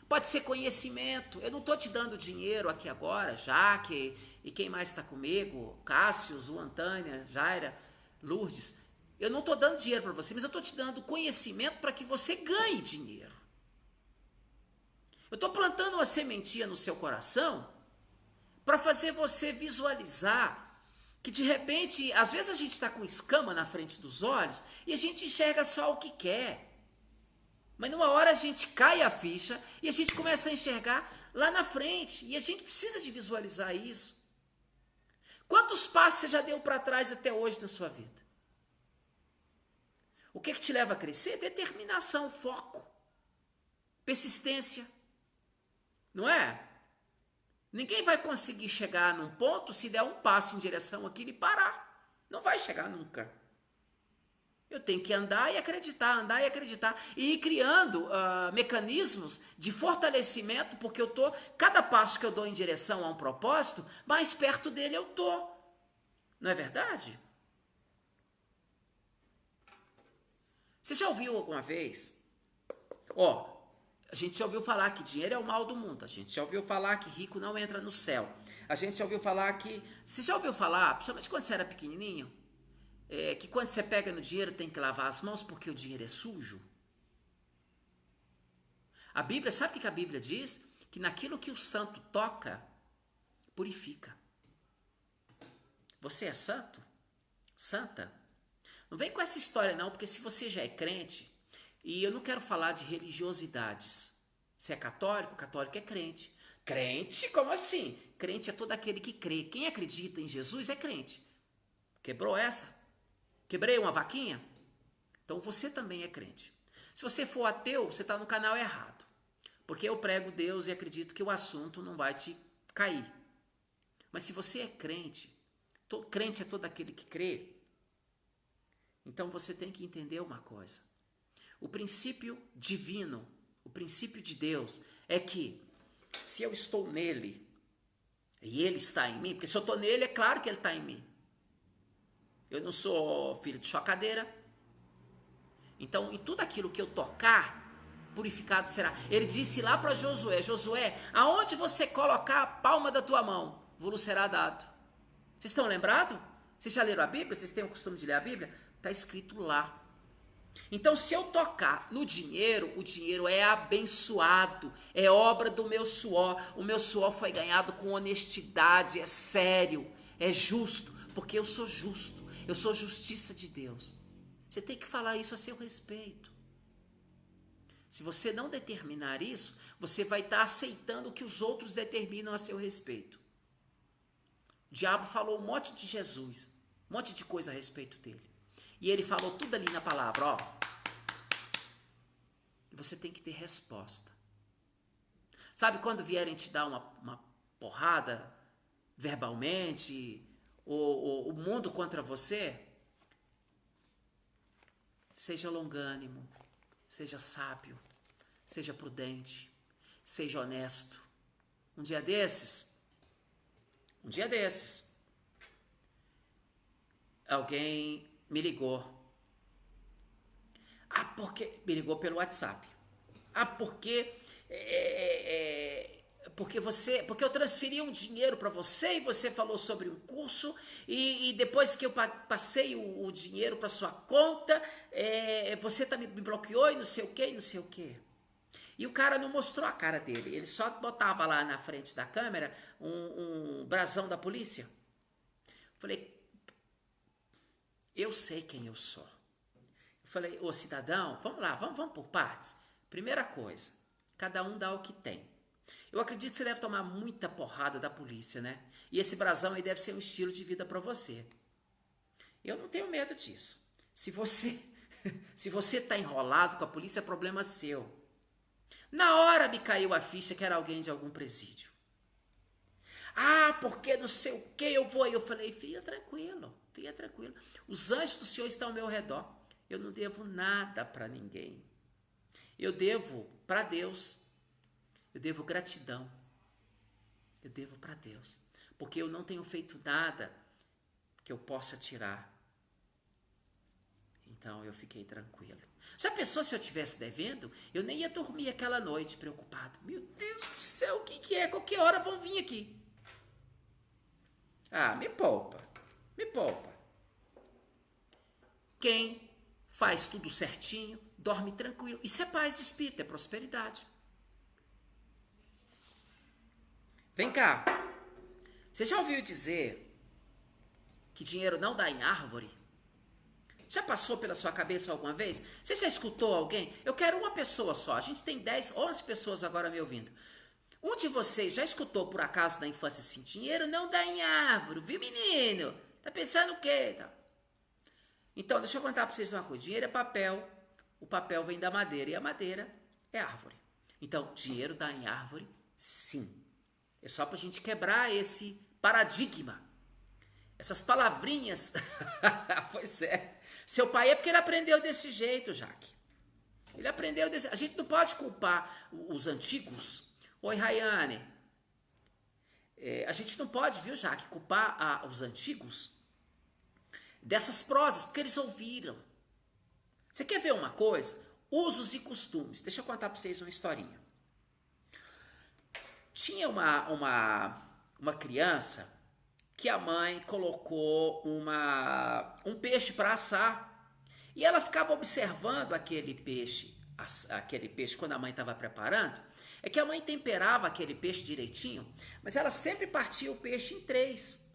Pode ser conhecimento. Eu não estou te dando dinheiro aqui agora, Jaque, e quem mais está comigo? Cássio, Antânia, Jaira, Lourdes. Eu não estou dando dinheiro para você, mas eu estou te dando conhecimento para que você ganhe dinheiro. Eu estou plantando uma sementinha no seu coração para fazer você visualizar que de repente, às vezes a gente está com escama na frente dos olhos e a gente enxerga só o que quer. Mas numa hora a gente cai a ficha e a gente começa a enxergar lá na frente. E a gente precisa de visualizar isso. Quantos passos você já deu para trás até hoje na sua vida? O que te leva a crescer? Determinação, foco, persistência. Não é? Ninguém vai conseguir chegar num ponto se der um passo em direção àquilo e parar. Não vai chegar nunca. Eu tenho que andar e acreditar, e ir criando mecanismos de fortalecimento, porque cada passo que eu dou em direção a um propósito, mais perto dele eu tô. Não é verdade? Você já ouviu alguma vez? A gente já ouviu falar que dinheiro é o mal do mundo. A gente já ouviu falar que rico não entra no céu. A gente já ouviu falar que... Você já ouviu falar, principalmente quando você era pequenininho, que quando você pega no dinheiro tem que lavar as mãos porque o dinheiro é sujo? A Bíblia, sabe o que a Bíblia diz? Que naquilo que o santo toca, purifica. Você é santo? Santa? Não vem com essa história não, porque se você já é crente, e eu não quero falar de religiosidades. Se é católico, católico é crente. Crente? Como assim? Crente é todo aquele que crê. Quem acredita em Jesus é crente. Quebrou essa? Quebrei uma vaquinha? Então você também é crente. Se você for ateu, você está no canal errado. Porque eu prego Deus e acredito que o assunto não vai te cair. Mas se você é crente, crente é todo aquele que crê, então você tem que entender uma coisa. O princípio divino, o princípio de Deus é que se eu estou nele e ele está em mim, porque se eu estou nele, é claro que ele está em mim. Eu não sou filho de chocadeira. Então, em tudo aquilo que eu tocar, purificado será. Ele disse lá para Josué, Josué, aonde você colocar a palma da tua mão, vos será dado. Vocês estão lembrados? Vocês já leram a Bíblia? Vocês têm o costume de ler a Bíblia? Está escrito lá. Então, se eu tocar no dinheiro, o dinheiro é abençoado, é obra do meu suor. O meu suor foi ganhado com honestidade, é sério, é justo, porque eu sou justo, eu sou justiça de Deus. Você tem que falar isso a seu respeito. Se você não determinar isso, você vai estar aceitando o que os outros determinam a seu respeito. O diabo falou um monte de Jesus, um monte de coisa a respeito dele. E ele falou tudo ali na palavra, E você tem que ter resposta. Sabe quando vierem te dar uma porrada verbalmente, ou o mundo contra você? Seja longânimo, seja sábio, seja prudente, seja honesto. Um dia desses, alguém me ligou. Me ligou pelo WhatsApp. Porque eu transferi um dinheiro para você e você falou sobre um curso e depois que eu passei o dinheiro para sua conta, você me bloqueou e não sei o que. E o cara não mostrou a cara dele, ele só botava lá na frente da câmera um brasão da polícia. Eu falei, eu sei quem eu sou. Eu falei, ô cidadão, vamos lá, vamos por partes. Primeira coisa, cada um dá o que tem. Eu acredito que você deve tomar muita porrada da polícia, né? E esse brasão aí deve ser um estilo de vida para você. Eu não tenho medo disso. Se você tá enrolado com a polícia, é problema seu. Na hora me caiu a ficha que era alguém de algum presídio. Porque não sei o que eu vou. Eu falei, fica tranquilo. Os anjos do Senhor estão ao meu redor. Eu não devo nada para ninguém. Eu devo para Deus. Eu devo gratidão. Eu devo para Deus. Porque eu não tenho feito nada que eu possa tirar. Então eu fiquei tranquilo. Já pensou se eu estivesse devendo? Eu nem ia dormir aquela noite preocupado. Meu Deus do céu, o que é? Qualquer hora vão vir aqui. Me poupa. Quem faz tudo certinho, dorme tranquilo. Isso é paz de espírito, é prosperidade. Vem cá. Você já ouviu dizer que dinheiro não dá em árvore? Já passou pela sua cabeça alguma vez? Você já escutou alguém? Eu quero uma pessoa só. A gente tem 10, 11 pessoas agora me ouvindo. Um de vocês já escutou por acaso na infância assim, dinheiro não dá em árvore, viu menino? Tá pensando o quê? Então, deixa eu contar para vocês uma coisa. Dinheiro é papel, o papel vem da madeira e a madeira é árvore. Então, dinheiro dá em árvore, sim. É só para a gente quebrar esse paradigma. Essas palavrinhas. Pois é. Seu pai é porque ele aprendeu desse jeito, Jaque. Ele aprendeu desse... A gente não pode culpar os antigos. Oi, Rayane. A gente não pode, viu, Jaque, culpar os antigos dessas prosas, porque eles ouviram. Você quer ver uma coisa? Usos e costumes. Deixa eu contar para vocês uma historinha. Tinha uma criança que a mãe colocou um peixe para assar. E ela ficava observando aquele peixe quando a mãe estava preparando. É que a mãe temperava aquele peixe direitinho, mas ela sempre partia o peixe em 3.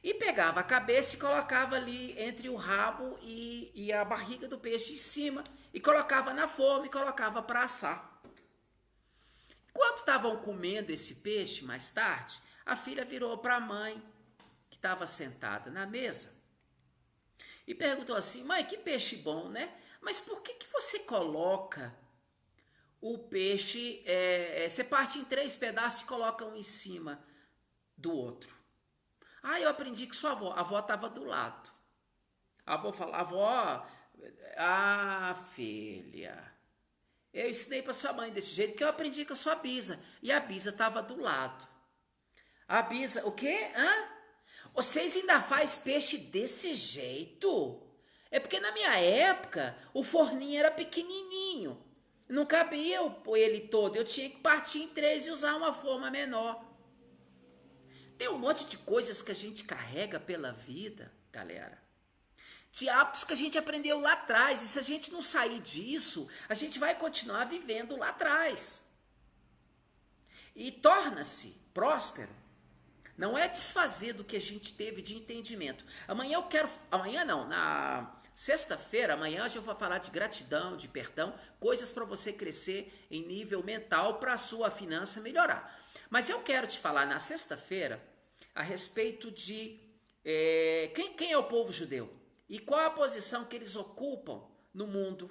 E pegava a cabeça e colocava ali entre o rabo e a barriga do peixe em cima. E colocava na forma e colocava para assar. Enquanto estavam comendo esse peixe, mais tarde, a filha virou para a mãe, que estava sentada na mesa, e perguntou assim: mãe, que peixe bom, né? Mas por que você coloca o peixe, você parte em 3 pedaços e coloca um em cima do outro? Ah, eu aprendi que sua avó, a avó estava do lado. A avó falou: avó, filha, eu ensinei para sua mãe desse jeito, que eu aprendi com a sua bisa. E a bisa estava do lado. A bisa, o quê? Vocês ainda faz peixe desse jeito? É porque na minha época, o forninho era pequenininho. Não cabia ele todo. Eu tinha que partir em 3 e usar uma forma menor. Tem um monte de coisas que a gente carrega pela vida, galera. De hábitos que a gente aprendeu lá atrás. E se a gente não sair disso, a gente vai continuar vivendo lá atrás. E torna-se próspero. Não é desfazer do que a gente teve de entendimento. Na sexta-feira, amanhã eu vou falar de gratidão, de perdão, coisas para você crescer em nível mental para a sua finança melhorar. Mas eu quero te falar na sexta-feira a respeito de quem é o povo judeu e qual a posição que eles ocupam no mundo.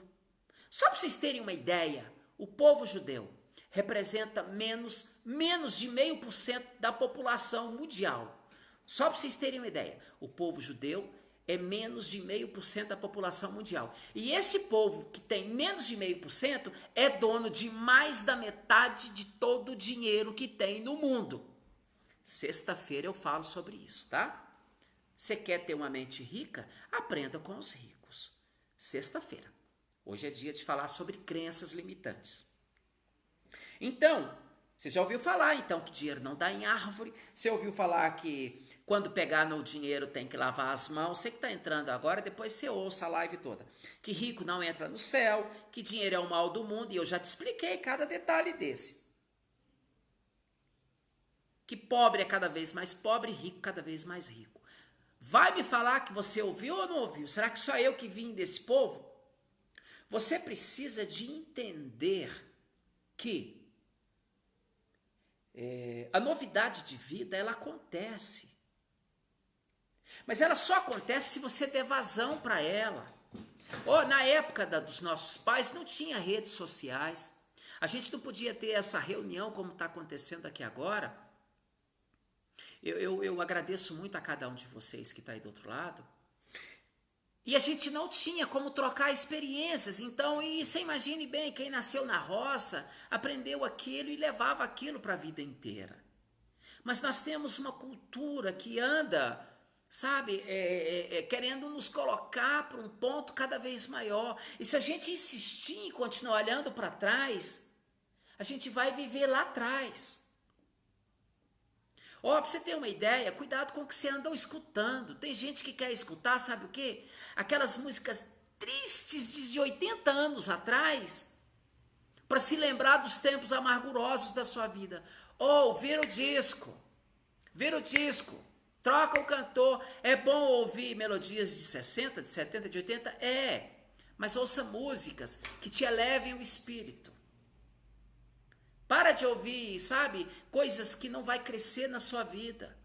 Só para vocês terem uma ideia, o povo judeu representa menos de 0,5% da população mundial. Só para vocês terem uma ideia, o povo judeu é menos de 0,5% da população mundial. E esse povo que tem menos de 0,5% é dono de mais da metade de todo o dinheiro que tem no mundo. Sexta-feira eu falo sobre isso, tá? Você quer ter uma mente rica? Aprenda com os ricos. Sexta-feira. Hoje é dia de falar sobre crenças limitantes. Então, você já ouviu falar então que dinheiro não dá em árvore? Você ouviu falar que quando pegar no dinheiro tem que lavar as mãos? Você que está entrando agora, depois você ouça a live toda. Que rico não entra no céu, que dinheiro é o mal do mundo, e eu já te expliquei cada detalhe desse. Que pobre é cada vez mais pobre, rico cada vez mais rico. Vai me falar que você ouviu ou não ouviu? Será que só eu que vim desse povo? Você precisa de entender que a novidade de vida, ela acontece. Mas ela só acontece se você der vazão para ela. Na época dos nossos pais, não tinha redes sociais. A gente não podia ter essa reunião como está acontecendo aqui agora. Eu agradeço muito a cada um de vocês que está aí do outro lado. E a gente não tinha como trocar experiências. Então, você imagine bem, quem nasceu na roça, aprendeu aquilo e levava aquilo para a vida inteira. Mas nós temos uma cultura que anda, sabe, querendo nos colocar para um ponto cada vez maior. E se a gente insistir em continuar olhando para trás, a gente vai viver lá atrás. Para você ter uma ideia, cuidado com o que você anda escutando. Tem gente que quer escutar, sabe o quê? Aquelas músicas tristes de 80 anos atrás, para se lembrar dos tempos amargurosos da sua vida. Vira o disco, troca o cantor. É bom ouvir melodias de 60, de 70, de 80? Mas ouça músicas que te elevem o espírito. Para de ouvir, sabe, coisas que não vai crescer na sua vida.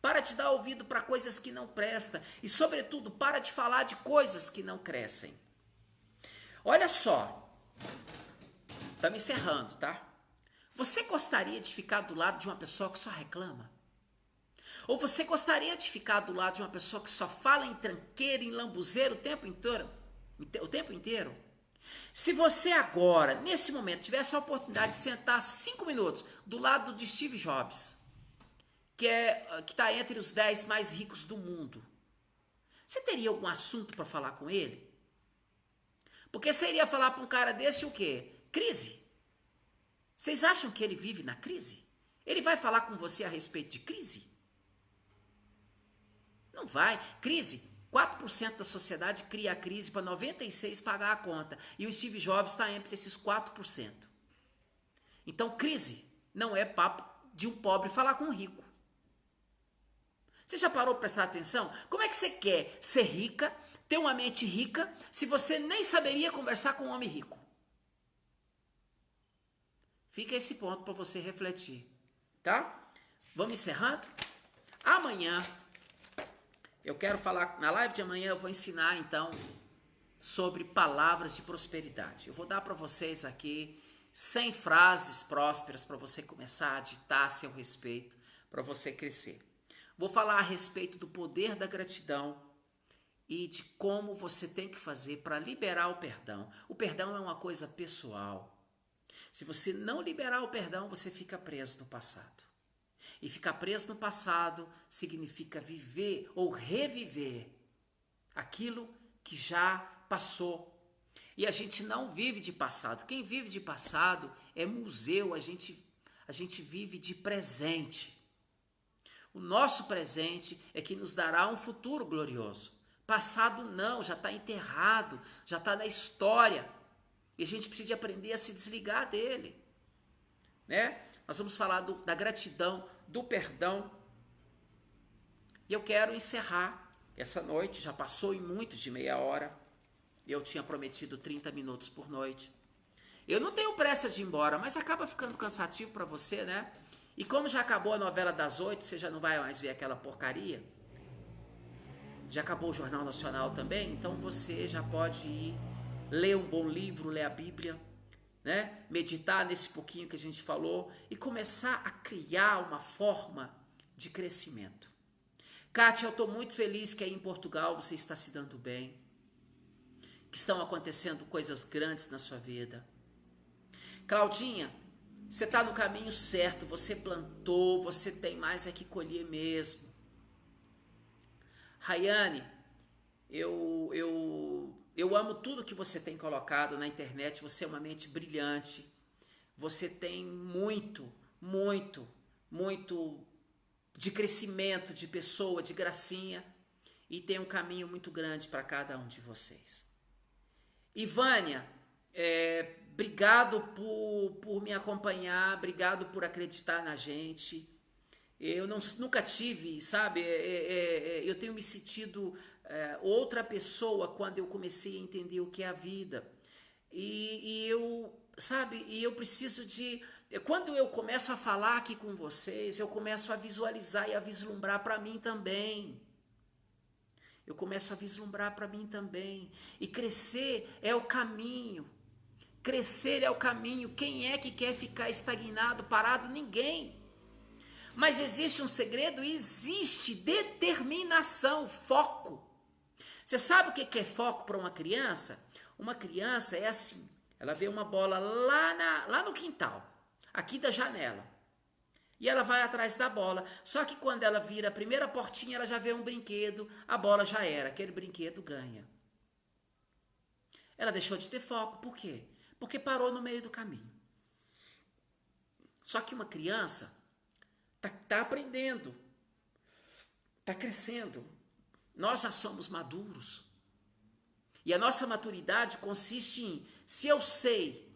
Para de dar ouvido para coisas que não prestam. E, sobretudo, para de falar de coisas que não crescem. Olha só. Estamos encerrando, tá? Você gostaria de ficar do lado de uma pessoa que só reclama? Ou você gostaria de ficar do lado de uma pessoa que só fala em tranqueira, em lambuzeiro o tempo inteiro? O tempo inteiro? Se você agora, nesse momento, tivesse a oportunidade de sentar 5 minutos do lado de Steve Jobs, que está entre os 10 mais ricos do mundo, você teria algum assunto para falar com ele? Porque você iria falar para um cara desse o quê? Crise. Vocês acham que ele vive na crise? Ele vai falar com você a respeito de crise? Não vai. Crise. 4% da sociedade cria a crise para 96% pagar a conta. E o Steve Jobs está entre esses 4%. Então, crise não é papo de um pobre falar com um rico. Você já parou para prestar atenção? Como é que você quer ser rica, ter uma mente rica, se você nem saberia conversar com um homem rico? Fica esse ponto para você refletir, tá? Vamos encerrando? Amanhã, eu quero falar, na live de amanhã eu vou ensinar então sobre palavras de prosperidade. Eu vou dar para vocês aqui 100 frases prósperas para você começar a ditar a seu respeito, para você crescer. Vou falar a respeito do poder da gratidão e de como você tem que fazer para liberar o perdão. O perdão é uma coisa pessoal. Se você não liberar o perdão, você fica preso no passado. E ficar preso no passado significa viver ou reviver aquilo que já passou. E a gente não vive de passado. Quem vive de passado é museu, a gente vive de presente. O nosso presente é que nos dará um futuro glorioso. Passado não, já está enterrado, já está na história. E a gente precisa aprender a se desligar dele, né? Nós vamos falar da gratidão, do perdão. E eu quero encerrar essa noite, já passou em muito de meia hora. Eu tinha prometido 30 minutos por noite. Eu não tenho pressa de ir embora, mas acaba ficando cansativo para você, né? E como já acabou a novela das 8, você já não vai mais ver aquela porcaria. Já acabou o Jornal Nacional também, então você já pode ir ler um bom livro, ler a Bíblia, né? Meditar nesse pouquinho que a gente falou e começar a criar uma forma de crescimento. Kátia, eu estou muito feliz que aí em Portugal você está se dando bem, que estão acontecendo coisas grandes na sua vida. Claudinha, você está no caminho certo, você plantou, você tem mais é que colher mesmo. Rayane, eu amo tudo que você tem colocado na internet, você é uma mente brilhante, você tem muito de crescimento, de pessoa, de gracinha, e tem um caminho muito grande para cada um de vocês. Ivânia, obrigado por me acompanhar, obrigado por acreditar na gente. Eu nunca tive, sabe, eu tenho me sentido outra pessoa quando eu comecei a entender o que é a vida. E eu preciso de... Quando eu começo a falar aqui com vocês, eu começo a visualizar e a vislumbrar para mim também. Eu começo a vislumbrar para mim também. E crescer é o caminho. Crescer é o caminho. Quem é que quer ficar estagnado, parado? Ninguém. Mas existe um segredo? Existe determinação, foco. Você sabe o que é foco para uma criança? Uma criança é assim, ela vê uma bola lá no quintal, aqui da janela, e ela vai atrás da bola, só que quando ela vira a primeira portinha, ela já vê um brinquedo, a bola já era, aquele brinquedo ganha. Ela deixou de ter foco, por quê? Porque parou no meio do caminho. Só que uma criança está aprendendo, está crescendo. Nós já somos maduros. E a nossa maturidade consiste em, se eu sei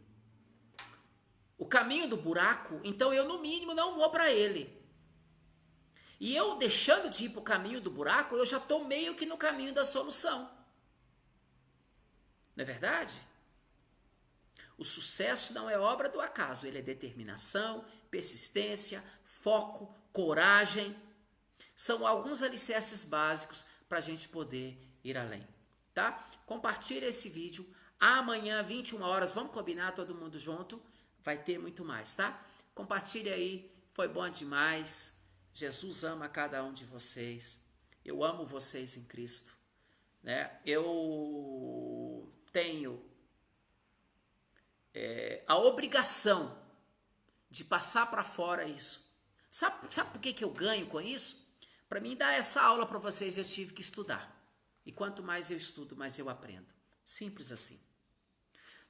o caminho do buraco, então eu no mínimo não vou para ele. E eu deixando de ir para o caminho do buraco, eu já estou meio que no caminho da solução. Não é verdade? O sucesso não é obra do acaso, ele é determinação, persistência, foco, coragem. São alguns alicerces básicos para a gente poder ir além, tá? Compartilha esse vídeo. Amanhã, 21 horas, vamos combinar todo mundo junto? Vai ter muito mais, tá? Compartilhe aí, foi bom demais. Jesus ama cada um de vocês. Eu amo vocês em Cristo, né? Eu tenho a obrigação de passar para fora isso. Sabe por que eu ganho com isso? Para mim dar essa aula para vocês eu tive que estudar. E quanto mais eu estudo, mais eu aprendo. Simples assim.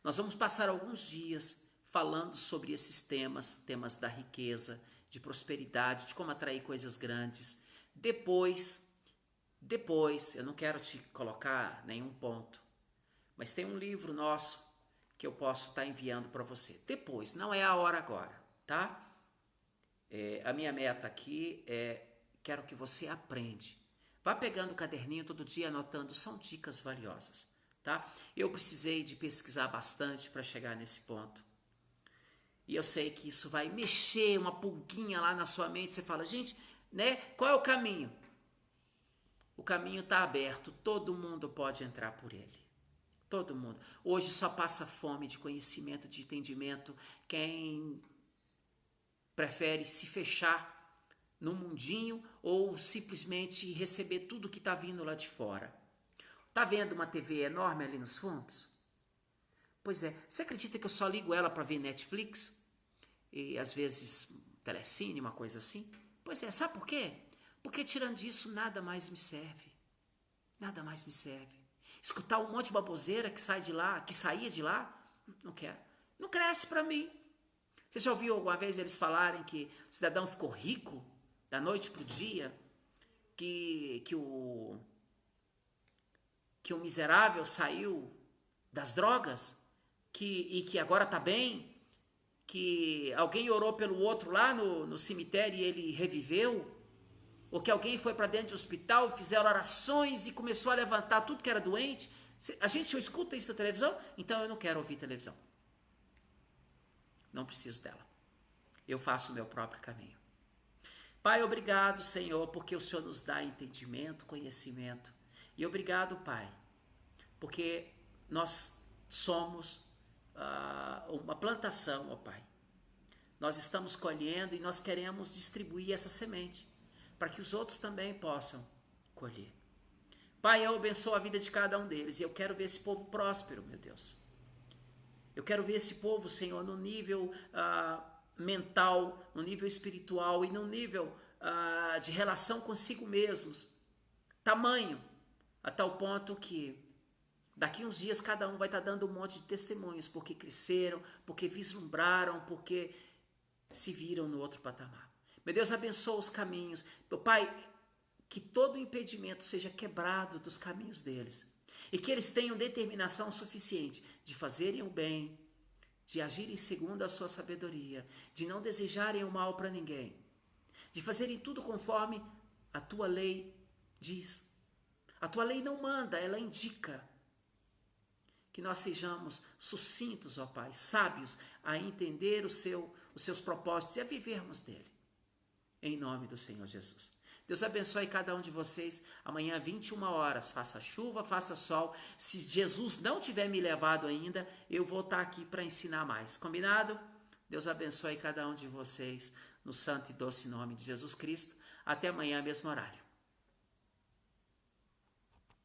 Nós vamos passar alguns dias falando sobre esses temas da riqueza, de prosperidade, de como atrair coisas grandes. Depois, eu não quero te colocar nenhum ponto, mas tem um livro nosso que eu posso estar enviando para você. Depois, não é a hora agora, tá? A minha meta aqui quero que você aprende. Vá pegando o caderninho todo dia, anotando, são dicas valiosas, tá? Eu precisei de pesquisar bastante para chegar nesse ponto. E eu sei que isso vai mexer uma pulguinha lá na sua mente. Você fala, gente, né? Qual é o caminho? O caminho está aberto, todo mundo pode entrar por ele. Todo mundo. Hoje só passa fome de conhecimento, de entendimento. Quem prefere se fechar no mundinho ou simplesmente receber tudo que está vindo lá de fora. Tá vendo uma TV enorme ali nos fundos? Pois é, você acredita que eu só ligo ela para ver Netflix? E às vezes Telecine, uma coisa assim? Pois é, sabe por quê? Porque tirando disso nada mais me serve. Nada mais me serve. Escutar um monte de baboseira que saía de lá, não quero. Não cresce para mim. Você já ouviu alguma vez eles falarem que o cidadão ficou rico da noite para o dia? Que o miserável saiu das drogas? E que agora está bem? Que alguém orou pelo outro lá no cemitério e ele reviveu? Ou que alguém foi para dentro de um hospital, fizeram orações e começou a levantar tudo que era doente? A gente já escuta isso na televisão? Então eu não quero ouvir televisão. Não preciso dela. Eu faço o meu próprio caminho. Pai, obrigado, Senhor, porque o Senhor nos dá entendimento, conhecimento. E obrigado, Pai, porque nós somos uma plantação, ó Pai. Nós estamos colhendo e nós queremos distribuir essa semente para que os outros também possam colher. Pai, eu abençoo a vida de cada um deles e eu quero ver esse povo próspero, meu Deus. Eu quero ver esse povo, Senhor, no nível mental, no nível espiritual e no nível de relação consigo mesmos. Tamanho, a tal ponto que daqui uns dias cada um vai estar dando um monte de testemunhos, porque cresceram, porque vislumbraram, porque se viram no outro patamar. Meu Deus, abençoa os caminhos. Meu Pai, que todo impedimento seja quebrado dos caminhos deles. E que eles tenham determinação suficiente de fazerem o bem, de agirem segundo a sua sabedoria, de não desejarem o mal para ninguém, de fazerem tudo conforme a tua lei diz. A tua lei não manda, ela indica. Que nós sejamos sucintos, ó Pai, sábios a entender os seus propósitos e a vivermos dele. Em nome do Senhor Jesus. Deus abençoe cada um de vocês. Amanhã, 21 horas, faça chuva, faça sol. Se Jesus não tiver me levado ainda, eu vou estar aqui para ensinar mais. Combinado? Deus abençoe cada um de vocês no santo e doce nome de Jesus Cristo. Até amanhã, mesmo horário.